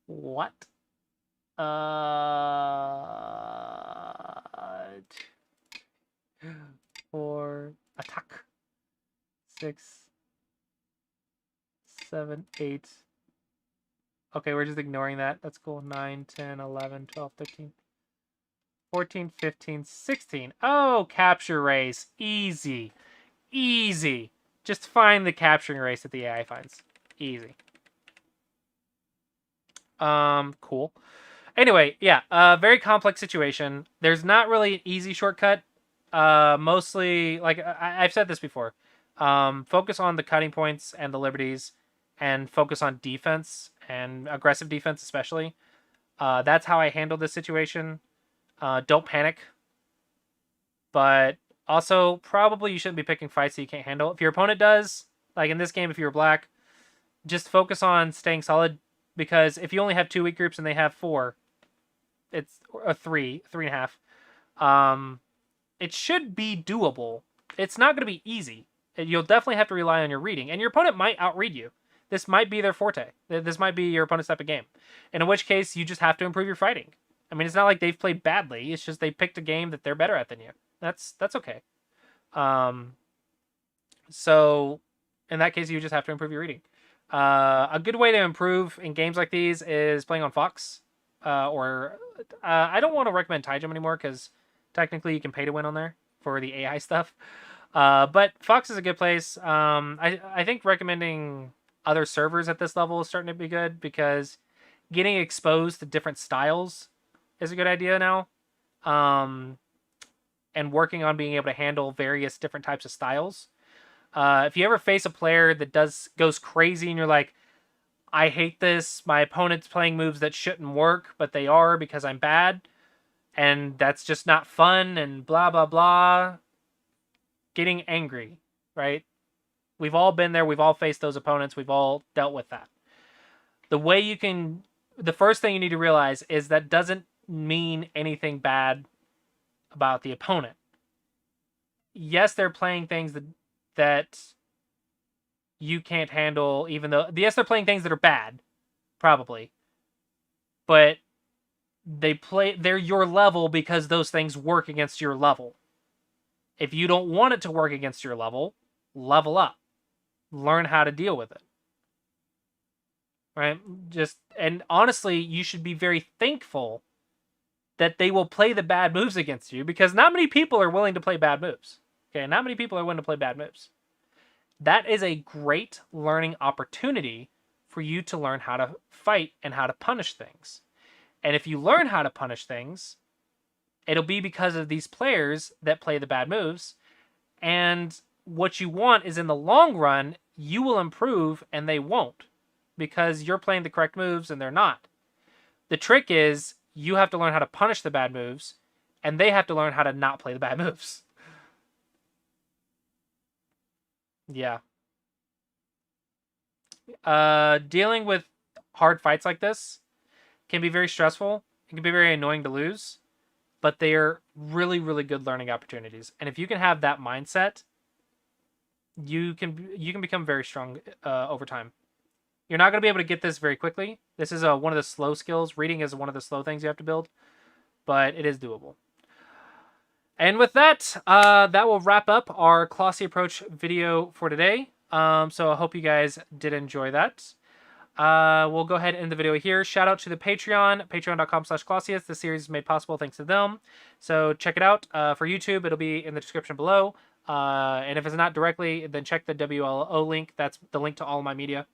What? For attack. 6, 7, 8. Okay, we're just ignoring that. That's cool. 9, 10, 11, 12, 13, 14, 15, 16. Oh, capture race. Easy. Easy. Just find the capturing race that the AI finds. Easy. Cool. Anyway, yeah, very complex situation. There's not really an easy shortcut. Mostly, like, I've said this before. Focus on the cutting points and the liberties, and focus on defense, and aggressive defense especially. That's how I handled this situation. Don't panic. But also, probably you shouldn't be picking fights that you can't handle. If your opponent does, like in this game, if you're black, just focus on staying solid, because if you only have 2 weak groups and they have 4, it's a 3.5. It should be doable. It's not going to be easy. You'll definitely have to rely on your reading, and your opponent might outread you. This might be their forte. This might be your opponent's type of game. And in which case, you just have to improve your fighting. I mean, it's not like they've played badly. It's just they picked a game that they're better at than you. That's okay. So in that case, you just have to improve your reading. A good way to improve in games like these is playing on Fox. I don't want to recommend Taijum anymore because technically you can pay to win on there for the AI stuff. But Fox is a good place. I think recommending other servers at this level is starting to be good, because getting exposed to different styles is a good idea now. And working on being able to handle various different types of styles. If you ever face a player that goes crazy and you're like, I hate this, my opponent's playing moves that shouldn't work, but they are because I'm bad, and that's just not fun, and blah, blah, blah. Getting angry, right? We've all been there. We've all faced those opponents. We've all dealt with that. The first thing you need to realize is that doesn't mean anything bad about the opponent. Yes, they're playing things that you can't handle, even though, yes, they're playing things that are bad, probably. But they're your level because those things work against your level. If you don't want it to work against your level up. Learn how to deal with it. Right? And honestly, you should be very thankful that they will play the bad moves against you, because not many people are willing to play bad moves. Okay, not many people are willing to play bad moves. That is a great learning opportunity for you to learn how to fight and how to punish things. And if you learn how to punish things, it'll be because of these players that play the bad moves. And what you want is, in the long run, you will improve and they won't, because you're playing the correct moves and they're not. The trick is you have to learn how to punish the bad moves, and they have to learn how to not play the bad moves. Yeah. Dealing with hard fights like this can be very stressful. It can be very annoying to lose, but they are really, really good learning opportunities. And if you can have that mindset, you can become very strong over time. You're not going to be able to get this very quickly. This is one of the slow skills. Reading is one of the slow things you have to build, but it is doable. And with that, that will wrap up our Clossi Approach video for today. So I hope you guys did enjoy that. We'll go ahead and end the video here. Shout out to the Patreon, patreon.com/Clossius. This series is made possible thanks to them. So check it out. For YouTube, it'll be in the description below. And if it's not directly, then check the WLO link. That's the link to all of my media.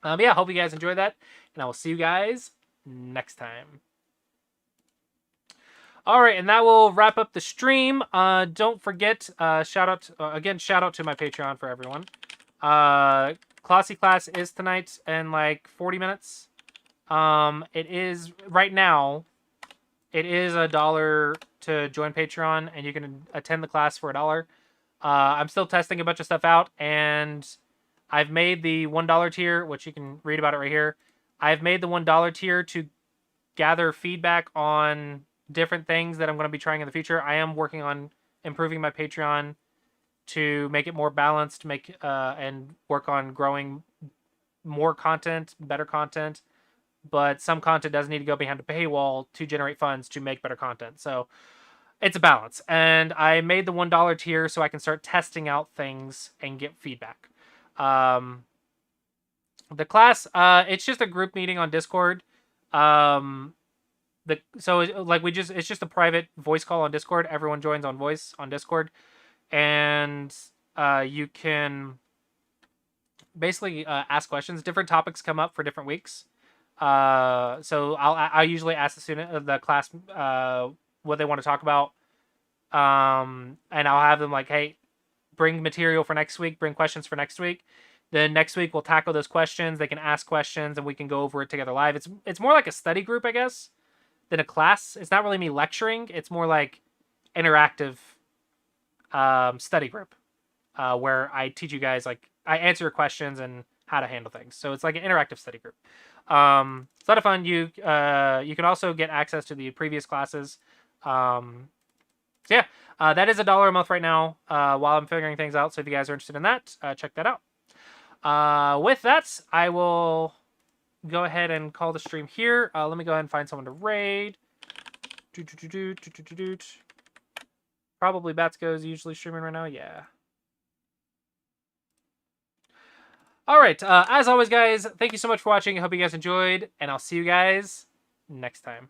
Yeah, hope you guys enjoyed that, and I will see you guys next time. All right, and that will wrap up the stream. Don't forget, shout out to my Patreon for everyone. Clossi class is tonight in like 40 minutes. It is right now. It is $1 to join Patreon, and you can attend the class for $1. I'm still testing a bunch of stuff out, and I've made the $1 tier, which you can read about it right here. I've made the $1 tier to gather feedback on different things that I'm going to be trying in the future. I am working on improving my Patreon to make it more balanced, and work on growing more content, better content. But some content does need to go behind a paywall to generate funds to make better content. So it's a balance. And I made the $1 tier so I can start testing out things and get feedback. The class, it's just a group meeting on Discord. It's just a private voice call on Discord. Everyone joins on voice on Discord, and you can basically ask questions. Different topics come up for different weeks. So I usually ask the class what they want to talk about, and I'll have them like, hey, bring material for next week, bring questions for next week. Then next week we'll tackle those questions. They can ask questions and we can go over it together live. It's more like a study group, I guess, than a class. It's not really me lecturing. It's more like interactive study group where I teach you guys, like, I answer your questions and how to handle things. So it's like an interactive study group. It's a lot of fun. You can also get access to the previous classes. So yeah, that is $1 a month right now while I'm figuring things out. So if you guys are interested in that, check that out. With that, I will go ahead and call the stream here. Let me go ahead and find someone to raid. Probably Batsko is usually streaming right now. Yeah. All right. As always, guys, thank you so much for watching. I hope you guys enjoyed, and I'll see you guys next time.